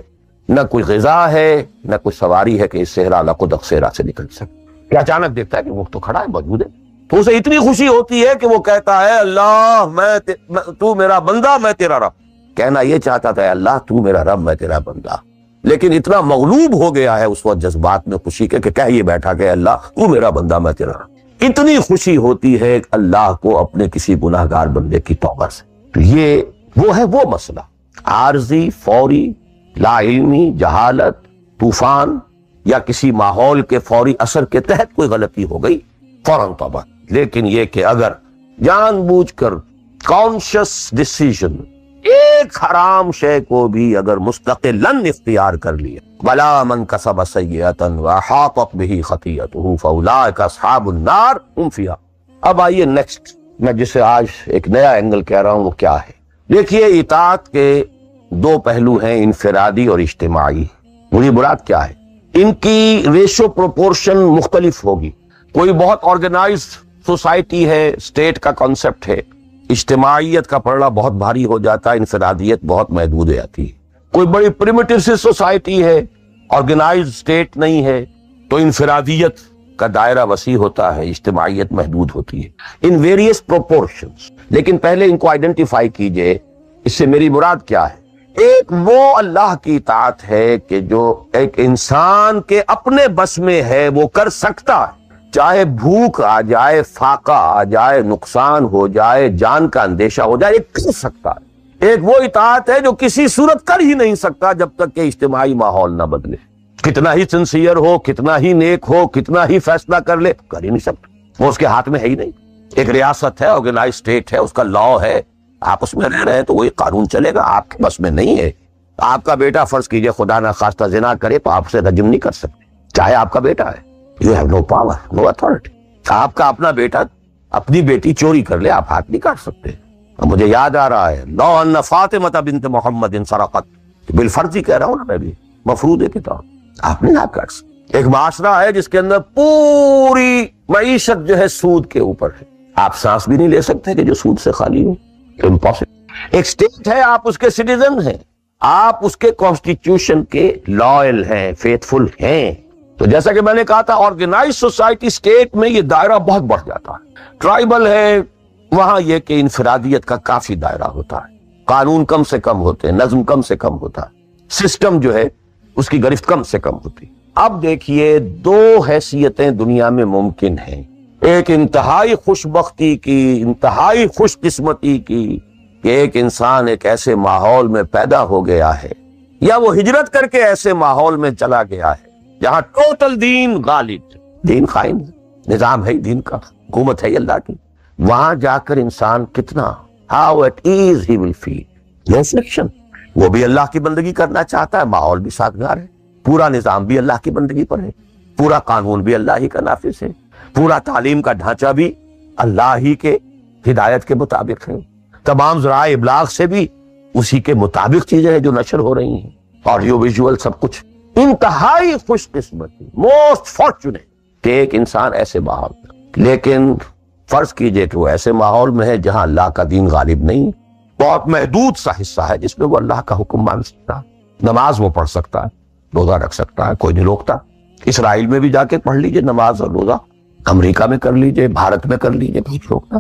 نہ کوئی غذا ہے، نہ کوئی سواری ہے کہ اس صحرا لقدق صحرا سے نکل سکے۔ کہ اچانک دیکھتا ہے کہ وہ تو کھڑا ہے، موجود ہے، تو اسے اتنی خوشی ہوتی ہے کہ وہ کہتا ہے اللہ تو میرا بندہ، میں تیرا رب۔ کہنا یہ چاہتا تھا اللہ تو میرا رب، میں تیرا بندہ، لیکن اتنا مغلوب ہو گیا ہے اس وقت جذبات میں خوشی کے کہ کہہ یہ بیٹھا کہ اللہ تو میرا بندہ، میں تیرا رب۔ اتنی خوشی ہوتی ہے اللہ کو اپنے کسی گناہ گار بندے کی توبہ سے۔ تو یہ وہ ہے وہ مسئلہ، عارضی، فوری، لا علمی، جہالت، طوفان یا کسی ماحول کے فوری اثر کے تحت کوئی غلطی ہو گئی، فوراً توبہ۔ لیکن یہ کہ اگر جان بوجھ کر کانشس ڈیسیژن ایک حرام شے کو بھی اگر مستقلاً اختیار کر لیا، بلا من کسب سیئۃ واحاطت بہ خطیئتہ فاولئک اصحاب النار هم فیہا۔ اب آئیے نیکسٹ، میں جسے آج ایک نیا اینگل کہہ رہا ہوں وہ کیا ہے۔ دیکھیے اطاعت کے دو پہلو ہیں، انفرادی اور اجتماعی۔ مجھے مراد کیا ہے، ان کی ریشو پروپورشن مختلف ہوگی۔ کوئی بہت آرگنائزڈ سوسائٹی ہے، اسٹیٹ کا کانسیپٹ ہے، اجتماعیت کا پڑھنا بہت بھاری ہو جاتا ہے، انفرادیت بہت محدود ہو جاتی ہے۔ کوئی بڑی پریمیٹیو سی سوسائٹی ہے، آرگنائزڈ اسٹیٹ نہیں ہے، تو انفرادیت کا دائرہ وسیع ہوتا ہے، اجتماعیت محدود ہوتی ہے، ان ویریس پروپورشنز۔ لیکن پہلے ان کو آئیڈینٹیفائی کیجئے اس سے میری مراد کیا ہے؟ ایک وہ اللہ کی اطاعت ہے کہ جو ایک انسان کے اپنے بس میں ہے وہ کر سکتا ہے، چاہے بھوک آ جائے، فاقہ آ جائے، نقصان ہو جائے، جان کا اندیشہ ہو جائے، ایک کر سکتا ہے۔ ایک وہ اطاعت ہے جو کسی صورت کر ہی نہیں سکتا جب تک کہ اجتماعی ماحول نہ بدلے، کتنا ہی سنسیئر ہو، کتنا ہی نیک ہو، کتنا ہی فیصلہ کر لے، کر ہی نہیں سکتا، وہ اس کے ہاتھ میں ہے ہی نہیں۔ ایک ریاست ہے، آرگنائز اسٹیٹ ہے، اس کا لا ہے، آپ اس میں رہ رہے ہیں تو وہی قانون چلے گا، آپ کے بس میں نہیں ہے۔ آپ کا بیٹا فرض کیجئے خدا نہ خواستہ زنا کرے تو آپ سے رجم نہیں کر سکتے، چاہے آپ کا بیٹا ہے، you have no power, no authority. آپ کا اپنا بیٹا اپنی بیٹی چوری کر لے، آپ ہاتھ نہیں کاٹ سکتے۔ مجھے یاد آ رہا ہے لو ان فاطمہ بنت محمد سرقت، بالفرض ہی کہہ رہا ہوں نا میں بھی، مفروض کتاب، آپ نہیں ہاتھ کاٹ سکتے۔ ایک معاشرہ ہے جس کے اندر پوری معیشت جو ہے سود کے اوپر ہے، آپ سانس بھی نہیں لے سکتے کہ جو سود سے خالی ہو، امپاسبل۔ ایک اسٹیٹ ہے، آپ اس کے سٹیزن ہیں، آپ اس کے کانسٹیٹیوشن کے لائل ہیں، فیتھفل ہیں۔ تو جیسا کہ میں نے کہا تھا، آرگنائز سوسائٹی اسٹیٹ میں یہ دائرہ بہت بڑھ جاتا ہے۔ ٹرائبل ہے، وہاں یہ کہ انفرادیت کا کافی دائرہ ہوتا ہے، قانون کم سے کم ہوتے ہیں، نظم کم سے کم ہوتا ہے، سسٹم جو ہے اس کی گرفت کم سے کم ہوتی۔ اب دیکھیے دو حیثیتیں دنیا میں ممکن ہیں، ایک انتہائی خوش بختی کی، انتہائی خوش قسمتی کی کہ ایک انسان ایک ایسے ماحول میں پیدا ہو گیا ہے، یا وہ ہجرت کر کے ایسے ماحول میں چلا گیا ہے جہاں ٹوٹل دین غالب، دین قائم ہے، نظام ہے دین کا، حکومت ہے اللہ کی، وہاں جا کر انسان کتنا how at ease he will feel, no friction۔ وہ بھی اللہ کی بندگی کرنا چاہتا ہے، ماحول بھی سازگار ہے، پورا نظام بھی اللہ کی بندگی پر ہے، پورا قانون بھی اللہ ہی کا نافذ ہے، پورا تعلیم کا ڈھانچہ بھی اللہ ہی کے ہدایت کے مطابق ہے، تمام ذرائع ابلاغ سے بھی اسی کے مطابق چیزیں ہیں جو نشر ہو رہی ہیں، آڈیو ویژول سب کچھ۔ انتہائی خوش قسمتی، موسٹ فارچونیٹ کہ ایک انسان ایسے ماحول میں، لیکن فرض کیجئے کہ وہ ایسے ماحول میں ہے جہاں اللہ کا دین غالب نہیں، بہت محدود سا حصہ ہے جس میں وہ اللہ کا حکم مان سکتا ہے، نماز وہ پڑھ سکتا ہے، روزہ رکھ سکتا ہے، کوئی نہیں روکتا۔ اسرائیل میں بھی جا کے پڑھ لیجئے نماز اور روزہ، امریکہ میں کر لیجئے، بھارت میں کر لیجئے، کوئی روکتا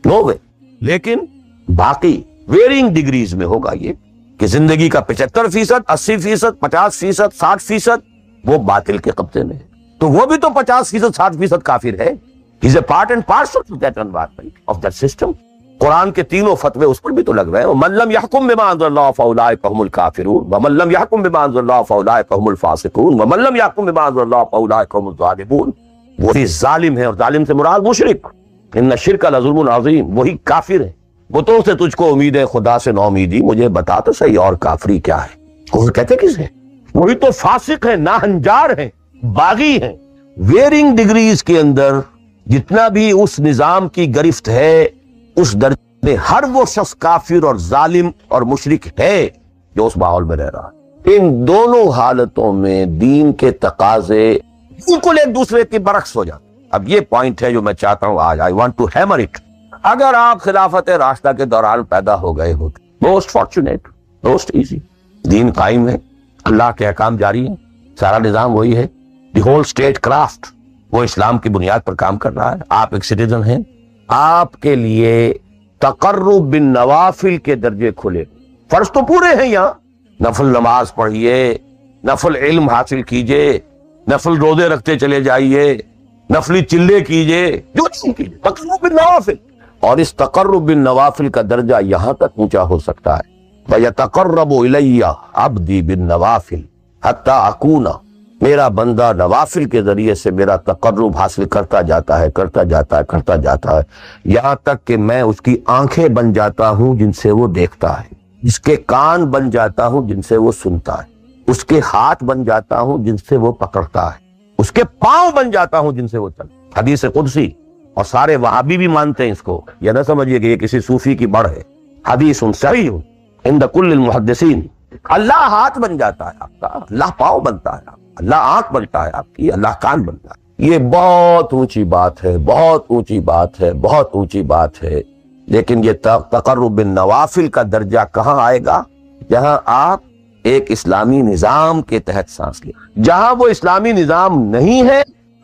نو وے۔ لیکن باقی ویرینگ ڈگریز میں ہوگا یہ کہ زندگی کا 75%، 80%، 50%، 60% وہ باطل کے قبضے میں ہے، تو وہ بھی تو 50%، 60% کافر ہے۔ He's a part and parcel of that environment, of that system۔ قرآن کے تینوں فتوے اس پر بھی تو لگ رہے ہیں، وَمَن لَّمْ يَحْكُم بِمَا أَنزَلَ اللَّهُ فَأُولَٰئِكَ هُمُ الْكَافِرُونَ وَمَن لَّمْ يَحْكُم بِمَا أَنزَلَ اللَّهُ فَأُولَٰئِكَ هُمُ الْفَاسِقُونَ وَمَن لَّمْ يَحْكُم بِمَا أَنزَلَ اللَّهُ فَأُولَٰئِكَ هُمُ الظَّالِمُونَ۔ وہی ظالم ہے، اور ظالم سے مراد مشرک، ان الشرک لظلم عظیم، وہی کافر ہے۔ بتوں سے تجھ کو امید ہے، خدا سے نو امیدی، مجھے بتا تو صحیح اور کافری کیا ہے؟ کفر کہتے کسے؟ وہی تو فاسق ہے، ناہنجار ہے، باغی ہے۔ ویرنگ ڈگریز کے اندر جتنا بھی اس نظام کی گرفت ہے، اس درجے میں ہر وہ شخص کافر اور ظالم اور مشرک ہے جو اس ماحول میں رہ رہا ہے۔ ان دونوں حالتوں میں دین کے تقاضے بالکل ایک دوسرے کے برعکس ہو جاتے ہیں۔ اب یہ پوائنٹ ہے جو میں چاہتا ہوں آج I want to hammer it۔ اگر آپ خلافت راشدہ کے دوران پیدا ہو گئے ہوتے، موسٹ فارچونیٹ، موسٹ ایزی، دین قائم ہے، اللہ کے احکام جاری ہیں، سارا نظام وہی ہے، دی ہول اسٹیٹ کرافٹ وہ اسلام کی بنیاد پر کام کر رہا ہے، آپ ایک سٹیزن ہیں، آپ کے لیے تقرب بالنوافل کے درجے کھلے، فرض تو پورے ہیں یہاں، نفل نماز پڑھیے، نفل علم حاصل کیجئے، نفل روزے رکھتے چلے جائیے، نفلی چلے کیجئے، جو نہیں کیجئے، تقرب بالنوافل۔ اور اس تقرب بالنوافل کا درجہ یہاں تک اونچا ہو سکتا ہے وَيَتَقَرَّبُ إِلَيَّ عَبْدِي بِالنَّوَافِلِ حَتَّى أَكُونَ، میرا بندہ نوافل کے ذریعے سے میرا تقرب حاصل کرتا جاتا ہے، کرتا جاتا ہے، کرتا جاتا ہے، یہاں تک کہ میں اس کی آنکھیں بن جاتا ہوں جن سے وہ دیکھتا ہے، اس کے کان بن جاتا ہوں جن سے وہ سنتا ہے، اس کے ہاتھ بن جاتا ہوں جن سے وہ پکڑتا ہے، اس کے پاؤں بن جاتا ہوں جن سے وہ چلتا۔ حدیث قدسی، اور سارے وہابی بھی مانتے ہیں اس کو، یہ نہ سمجھیے کہ یہ کسی صوفی کی بڑھ ہے، حدیث صحیح عند کل المحدثین۔ اللہ ہاتھ بن جاتا ہے آپ کا، اللہ پاؤں بنتا ہے، اللہ آنکھ بنتا ہے آپ کی، اللہ کان بنتا ہے۔ یہ بہت اونچی بات ہے، بہت اونچی بات ہے، بہت اونچی بات ہے، لیکن یہ تقرب بالنوافل کا درجہ کہاں آئے گا؟ جہاں آپ ایک اسلامی نظام کے تحت سانس لیں۔ جہاں وہ اسلامی نظام نہیں ہے،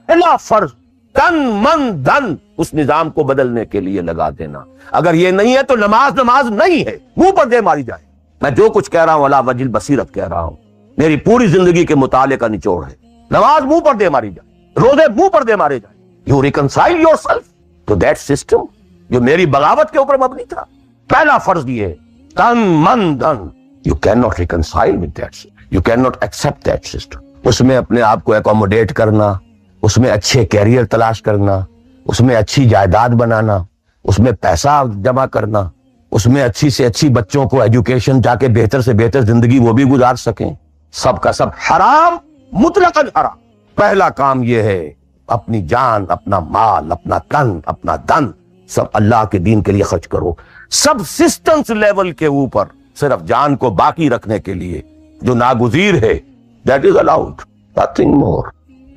بلا فرض تن من دن اس نظام کو بدلنے کے لیے لگا دینا. اگر یہ نہیں ہے تو نماز نہیں ہے, منہ پر دے ماری جائے. میں جو کچھ کہہ رہا ہوں علی وجہ البصیرت کہہ رہا ہوں, میری پوری زندگی کے مطالعے کا نچوڑ ہے. نماز منہ پر دے ماری جائے, روزے منہ پر دے مارے جائے. You reconcile yourself to that system جو میری بغاوت کے اوپر مبنی تھا. پہلا فرض یہ ہے تن من دن. You can not reconcile with that, you can not accept that system. اس میں اپنے آپ کو اکوموڈیٹ کرنا, اس میں اچھے کیریئر تلاش کرنا, اس میں اچھی جائیداد بنانا, اس میں پیسہ جمع کرنا, اس میں اچھی سے اچھی بچوں کو ایجوکیشن جا کے بہتر سے بہتر زندگی وہ بھی گزار سکیں, سب کا سب حرام, مطلقاً حرام. پہلا کام یہ ہے اپنی جان, اپنا مال, اپنا تن, اپنا دن سب اللہ کے دین کے لیے خرچ کرو. سبسسٹنس لیول کے اوپر صرف جان کو باقی رکھنے کے لیے جو ناگزیر ہے, that is allowed, nothing more.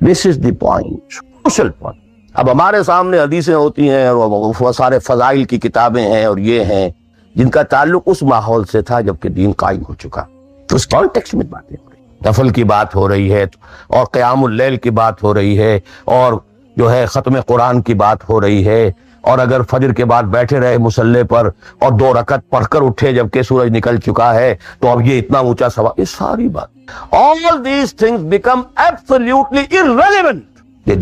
This is the point, crucial point. اب ہمارے سامنے حدیثیں ہوتی ہیں اور وہ سارے فضائل کی کتابیں ہیں اور یہ ہیں جن کا تعلق اس ماحول سے تھا جبکہ دین قائم ہو چکا. تو اس کانٹیکسٹ میں باتیں ہو رہی, نفل کی بات ہو رہی ہے اور قیام اللیل کی بات ہو رہی ہے اور جو ہے ختم قرآن کی بات ہو رہی ہے, اور اگر فجر کے بعد بیٹھے رہے مصلے پر اور 2 رکعت پڑھ کر اٹھے جبکہ سورج نکل چکا ہے تو اب یہ اتنا اونچا ثواب. یہ ساری بات, all these things become absolutely irrelevant. The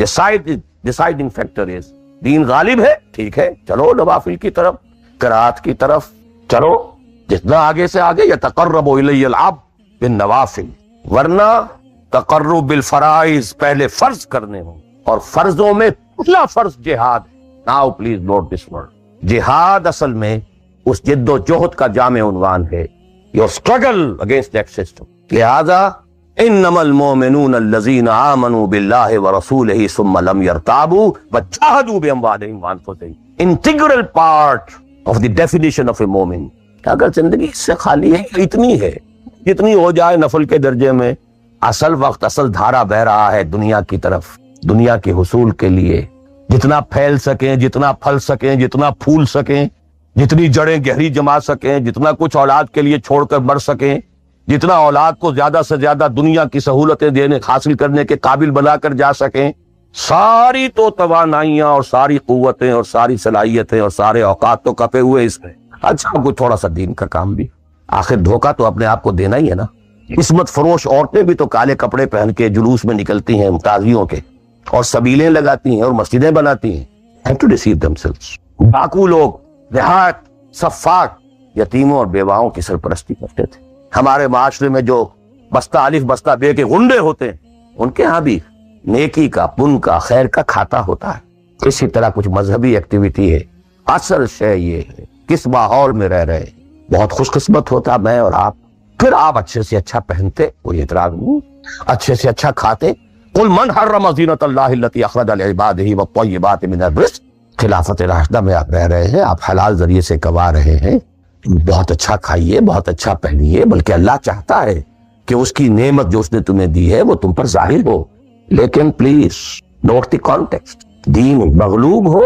deciding factor is دین غالب ہے, ٹھیک ہے, چلو نوافل کی طرف, قرات کی طرف چلو, جتنا آگے سے آگے. یتقرب الی العبد بالنوافل, ورنہ تقرب بالفرائض پہلے فرض کرنے ہوں, اور فرضوں میں پہلا فرض جہاد ہے. Now please note this word. جہاد اصل میں اس جد و جہد کا جامع عنوان ہے, your struggle against that system. لہذا انما المؤمنون الذين آمنوا بالله ورسوله ثم لم يرتابوا وجاهدوا باموالهم وانفسهم. Integral part of the definition of a momin. اگر زندگی اس سے خالی ہے, اتنی ہے جتنی ہو جائے نفل کے درجے میں, اصل وقت اصل دھارا بہ رہا ہے دنیا کی طرف, دنیا کے حصول کے لیے. جتنا پھیل سکیں, جتنا پھل سکیں, جتنا پھول سکیں, جتنی جڑیں گہری جما سکیں, جتنا کچھ اولاد کے لیے چھوڑ کر بڑھ سکیں, جتنا اولاد کو زیادہ سے زیادہ دنیا کی سہولتیں دینے حاصل کرنے کے قابل بنا کر جا سکیں, ساری تو توانائیاں اور ساری قوتیں اور ساری صلاحیتیں اور سارے اوقات تو کپے ہوئے اس میں. اچھا کوئی تھوڑا سا دین کا کام بھی, آخر دھوکہ تو اپنے آپ کو دینا ہی ہے نا. عصمت فروش عورتیں بھی تو کالے کپڑے پہن کے جلوس میں نکلتی ہیں تازیوں کے, اور سبیلیں لگاتی ہیں اور مسجدیں بناتی ہیں. have to deceive themselves. ڈاکو لوگ دیہات صفاق یتیموں اور بیواؤں کی سرپرستی کرتے تھے. ہمارے معاشرے میں جو بستہ الف بستہ بے کے غنڈے ہوتے ہیں, ان کے ہاں بھی نیکی کا, پن کا, خیر کا کھاتا ہوتا ہے. اسی طرح کچھ مذہبی ایکٹیویٹی ہے. اصل شے یہ ہے کس ماحول میں رہ رہے. بہت خوش قسمت ہوتا میں اور آپ, پھر آپ اچھے سے اچھا پہنتے, کوئی اعتراض نہیں, اچھے سے اچھا کھاتے. قل من حرم زینت اللہ التی اخرج لعبادہ والطیبات من الرزق. خلافت راشدہ میں آپ رہ رہے ہیں, آپ حلال ذریعے سے کما رہے ہیں, بہت اچھا کھائیے, بہت اچھا پہنیے, بلکہ اللہ چاہتا ہے کہ اس کی نعمت جو اس نے تمہیں دی ہے وہ تم پر ظاہر ہو. لیکن پلیز نوٹ دی کانٹیکسٹ, دین مغلوب ہو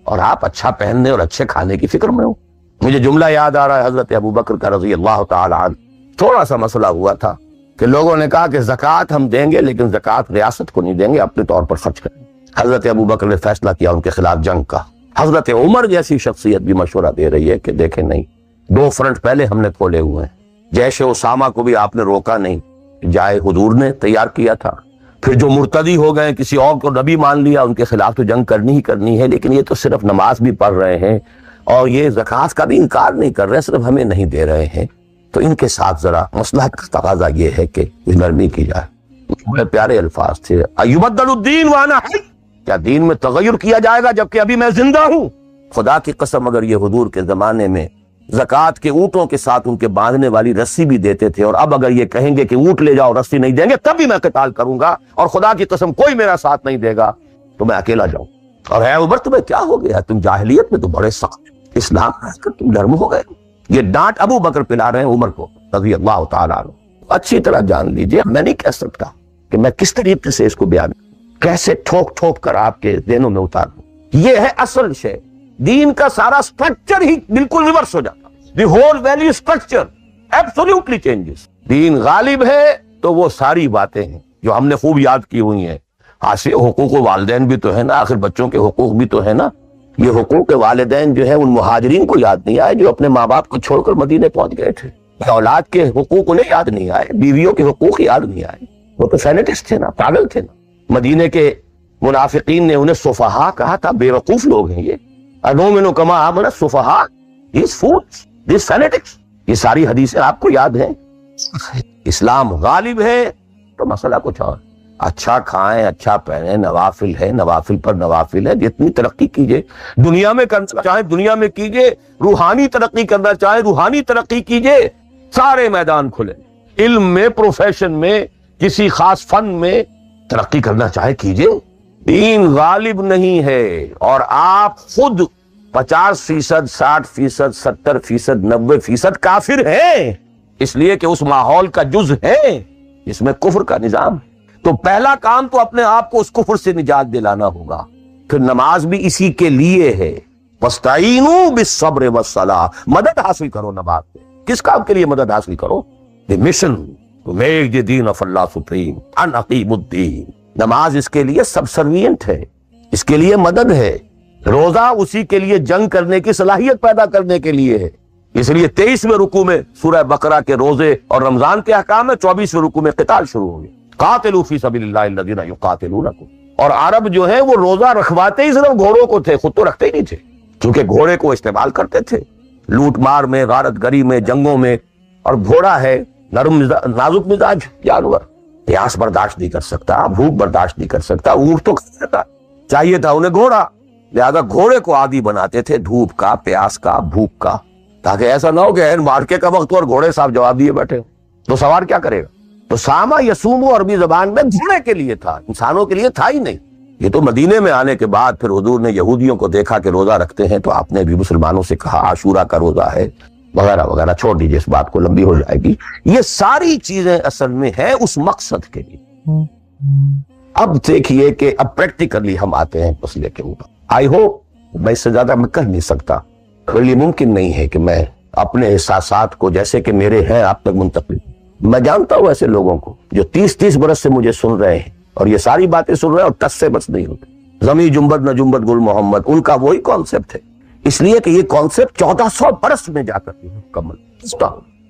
اور آپ اچھا پہننے اور اچھے کھانے کی فکر میں ہو. مجھے جملہ یاد آ رہا ہے حضرت ابو بکر کا رضی اللہ تعالی عنہ. تھوڑا سا مسئلہ ہوا تھا کہ لوگوں نے کہا کہ زکوٰۃ ہم دیں گے لیکن زکوٰۃ ریاست کو نہیں دیں گے, اپنے طور پر خرچ کریں. حضرت ابو بکر نے فیصلہ کیا ان کے خلاف جنگ کا. حضرت عمر جیسی شخصیت بھی مشورہ دے رہی ہے کہ دیکھیں نہیں, 2 فرنٹ پہلے ہم نے کھولے ہوئے ہیں. جیش اسامہ کو بھی آپ نے روکا نہیں, جائے حضور نے تیار کیا تھا. پھر جو مرتدی ہو گئے, کسی اور کو نبی مان لیا, ان کے خلاف تو جنگ کرنی ہی کرنی ہے. لیکن یہ تو صرف نماز بھی پڑھ رہے ہیں اور یہ زکوٰۃ کا بھی انکار نہیں کر رہے, صرف ہمیں نہیں دے رہے ہیں. تو ان کے ساتھ ذرا مصلحت کا تقاضا یہ ہے کہ نرمی کی جائے. بڑے پیارے الفاظ تھے. ایبدل الدین وانا حی, کیا دین میں تغیر کیا جائے گا جبکہ ابھی میں زندہ ہوں؟ خدا کی قسم اگر یہ حضور کے زمانے میں زکوٰۃ کے اونٹوں کے ساتھ ان کے باندھنے والی رسی بھی دیتے تھے, اور اب اگر یہ کہیں گے کہ اونٹ لے جاؤ رسی نہیں دیں گے, تب بھی میں قتال کروں گا, اور خدا کی قسم کوئی میرا ساتھ نہیں دے گا تو میں اکیلا جاؤں. اور ہے عمر تمہیں کیا ہو گیا, تم جاہلیت میں تو بڑے سخت, اسلام آ کر تم نرم ہو گئے. یہ ڈانٹ ابو بکر پلا رہے ہیں عمر کو رضی اللہ تعالیٰ عنہ. اچھی طرح جان لیجئے, میں نہیں کہہ سکتا کہ میں کس طریقے سے اس کو بیان کیسے ٹھوک ٹھوک کر آپ کے ذہنوں میں اتاروں. یہ ہے اصل شے. دین کا سارا سٹرکچر ہی بالکل ریورس ہو جاتا. The whole value structure absolutely changes. دین غالب ہے تو وہ ساری باتیں ہیں جو ہم نے خوب یاد کی ہوئی ہیں. حقوق والدین بھی تو ہے نا, آخر بچوں کے حقوق بھی تو ہے نا, یہ حقوق والدین جو ہے ان مہاجرین کو یاد نہیں آئے جو اپنے ماں باپ کو چھوڑ کر مدینے پہنچ گئے تھے. اولاد کے حقوق انہیں یاد نہیں آئے, بیویوں کے حقوق یاد نہیں آئے. وہ تو فینیٹسٹ تھے نا, پاگل تھے نا. مدینے کے منافقین نے انہیں سفہا کہا تھا, بے وقوف لوگ ہیں یہ. انؤمن کما آمن السفہاء, these fools, these fanatics. یہ ساری حدیثیں آپ کو یاد ہیں. اسلام غالب ہے تو مسئلہ کچھ اور. اچھا کھائیں, اچھا پہنیں, نوافل ہے, نوافل پر نوافل ہے. جتنی ترقی کیجئے دنیا میں کرنا چاہیں دنیا میں کیجئے, روحانی ترقی کرنا چاہیں روحانی ترقی کیجئے. سارے میدان کھلے, علم میں, پروفیشن میں, کسی خاص فن میں ترقی کرنا چاہے کیجئے. دین غالب نہیں ہے اور آپ خود 50%, 60%, 70%, 90% کافر ہیں, اس لیے کہ اس ماحول کا جز ہے جس میں کفر کا نظام ہے. تو پہلا کام تو اپنے آپ کو اس کفر سے نجات دلانا ہوگا. پھر نماز بھی اسی کے لیے ہے. وَاسْتَعِینُوا بِالصَّبْرِ وَالصَّلَاةِ, مدد حاصل کرو نماز سے. کس کام کے لیے مدد حاصل کرو؟ The mission to make the deen of Allah supreme and aqim الدین. نماز اس کے لیے سبسروینٹ ہے, اس کے لیے مدد ہے. روزہ اسی کے لیے جنگ کرنے کی صلاحیت پیدا کرنے کے لیے ہے. اس لیے 23ویں رکوع میں سورہ بقرہ کے روزے اور رمضان کے احکام میں 24ویں رکوع میں قتال شروع ہو گئے. قاتلوا فی سبیل اللہ الذین یقاتلونکم. اور عرب جو ہیں وہ روزہ رکھواتے ہی صرف گھوڑوں کو تھے, خود تو رکھتے ہی نہیں تھے, کیونکہ گھوڑے کو استعمال کرتے تھے لوٹ مار میں, غارت گری میں, جنگوں میں. اور گھوڑا ہے نرم نازک مزاج جانور, پیاس برداشت نہیں کر سکتا, بھوک برداشت نہیں کر سکتا. اونٹ تو کھاتا تھا, چاہیے تھا انہیں گھوڑا, لہذا گھوڑے کو عادی بناتے تھے دھوپ کا, پیاس کا, بھوک کا, تاکہ ایسا نہ ہو کہ مارکے کا وقت اور گھوڑے صاحب جواب دیے بیٹھے ہو تو سوار کیا کرے گا. تو ساما یسومو عربی زبان میں گھوڑے کے لیے تھا, انسانوں کے لیے تھا ہی نہیں. یہ تو مدینے میں آنے کے بعد پھر حضور نے یہودیوں کو دیکھا کہ روزہ رکھتے ہیں تو آپ نے بھی مسلمانوں سے کہا عاشورہ کا روزہ ہے وغیرہ وغیرہ. چھوڑ دیجیے اس بات کو, لمبی ہو جائے گی. یہ ساری چیزیں اصل میں ہیں اس مقصد کے لیے. اب دیکھیے کہ اب پریکٹیکلی ہم آتے ہیں مسئلے کے اوپر. آئی ہوپ میں اس سے زیادہ میں کہہ نہیں سکتا, میرے لیے ممکن نہیں ہے کہ میں اپنے احساسات کو جیسے کہ میرے ہیں آپ تک منتقل. میں جانتا ہوں ایسے لوگوں کو جو 30 برس سے مجھے سن رہے ہیں اور یہ ساری باتیں سن رہے ہیں اور ٹس سے بس نہیں ہوتے. زمیں جنبت نہ جنبت گل محمد, ان کا وہی کانسیپٹ ہے. اس لیے کہ یہ کانسیپٹ 1400 برس میں جا کر مکمل.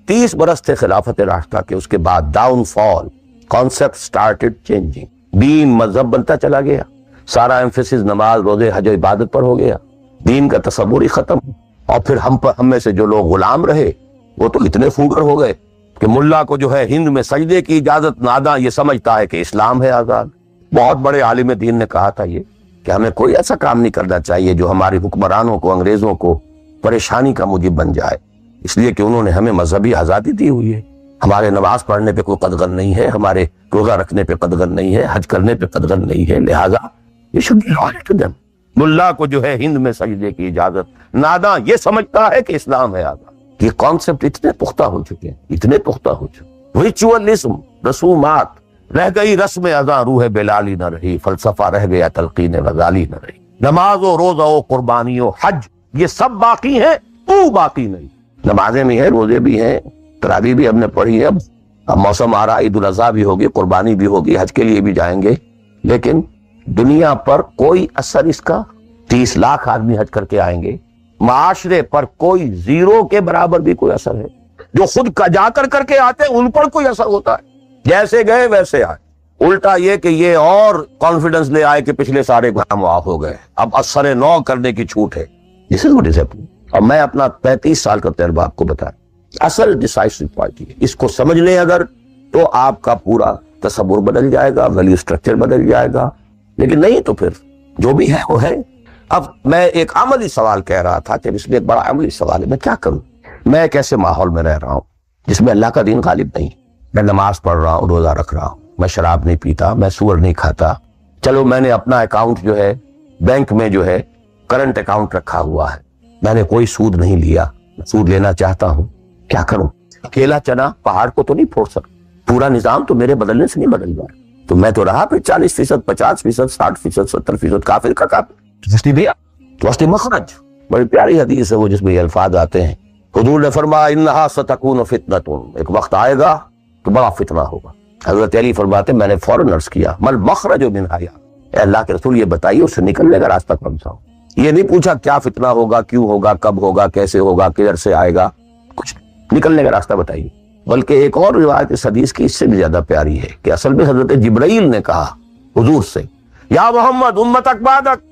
30 برس تھے خلافت راشدہ کے, اس کے بعد ڈاؤن فال, کانسیپٹ سٹارٹڈ چینجنگ. دین مذہب بنتا چلا گیا, سارا ایمفیسس نماز روزے حج و عبادت پر ہو گیا, دین کا تصور ہی ختم. اور پھر ہم میں سے جو لوگ غلام رہے وہ تو اتنے فوگر ہو گئے کہ ملا کو جو ہے ہند میں سجدے کی اجازت ناداں یہ سمجھتا ہے کہ اسلام ہے آزاد. بہت بڑے عالم دین نے کہا تھا یہ کہ ہمیں کوئی ایسا کام نہیں کرنا چاہیے جو ہماری حکمرانوں کو, انگریزوں کو پریشانی کا موجب بن جائے, اس لیے کہ انہوں نے ہمیں مذہبی آزادی دی ہوئی ہے. ہمارے نماز پڑھنے پہ کوئی قدغن نہیں ہے, ہمارے روزہ رکھنے پہ قدغن نہیں ہے, حج کرنے پہ قدغن نہیں ہے, لہٰذا یہ should be loyal to them. ملا کو جو ہے ہند میں سجدے کی اجازت ناداں یہ سمجھتا ہے کہ اسلام ہے آزاد. یہ کانسیپٹ اتنے پختہ ہو چکے ہیں, اتنے پختہ ہو چکے. ریچولزم, رسومات, رہ گئی رسم اذاں روح بلالی نہ رہی, فلسفہ رہ گیا تلقین غزالی نہ رہی. نماز و روزہ و قربانی و حج یہ سب باقی ہیں, تو باقی نہیں. نمازیں بھی ہیں, روزے بھی ہیں, تراویح بھی ہم نے پڑھی ہے. اب موسم آ رہا, عید الاضحیٰ بھی ہوگی, قربانی بھی ہوگی, حج کے لیے بھی جائیں گے. لیکن دنیا پر کوئی اثر اس کا, 30 لاکھ آدمی حج کر کے آئیں گے, معاشرے پر کوئی زیرو کے برابر بھی کوئی اثر ہے. جو خود کا جا کر کے آتے ہیں ان پر کوئی اثر ہوتا ہے, جیسے گئے ویسے آئے. الٹا یہ کہ یہ اور کانفیڈنس لے آئے کہ پچھلے سارے گناہ معاف ہو گئے, اب اثر نو کرنے کی چھوٹ ہے. This is what is happening. اور میں اپنا 35 سال کا تجربہ آپ کو بتایا, اصل ڈیسائسو پارٹی ہے. اس کو سمجھ لیں اگر تو آپ کا پورا تصور بدل جائے گا, ویلیو سٹرکچر بدل جائے گا. لیکن نہیں تو پھر جو بھی ہے وہ ہے. اب میں ایک عملی سوال کہہ رہا تھا کہ اس میں ایک بڑا عملی سوال ہے, میں کیا کروں. میں ایک ایسے ماحول میں رہ رہا ہوں جس میں اللہ کا دین غالب نہیں. میں نماز پڑھ رہا ہوں, روزہ رکھ رہا ہوں, میں شراب نہیں پیتا, میں سور نہیں کھاتا. چلو میں نے اپنا اکاؤنٹ جو ہے بینک میں جو ہے کرنٹ اکاؤنٹ رکھا ہوا ہے, میں نے کوئی سود نہیں لیا, سود لینا چاہتا ہوں, کیا کروں. اکیلا چنا پہاڑ کو تو نہیں پھوڑ سکتا, پورا نظام تو میرے بدلنے سے نہیں بدل گیا. تو میں تو رہا پھر 40%, 50%, 60%, 70% کافر کا کافر. وسط مخرج, بڑی پیاری حدیث ہے وہ جس میں یہ الفاظ آتے ہیں. حضور نے فرمایا انہا ستکون فتنۃ, ایک وقت آئے گا تو بڑا فتنہ ہوگا. حضرت علی فرماتے میں نے فوراً عرض کیا مل مخرج منہا, اے اللہ کے رسول یہ بتائیے اس سے نکلنے کا راستہ کون سا ہو. یہ نہیں پوچھا کیا فتنہ ہوگا، کیوں ہوگا، کب ہوگا، کیسے ہوگا، کدھر سے آئے گا، کچھ نکلنے کا راستہ بتائیے۔ بلکہ ایک اور روایت اس حدیث کی اس سے بھی زیادہ پیاری ہے کہ اصل میں حضرت جبرائیل نے کہا حضور سے، یا محمد امتک بعدک،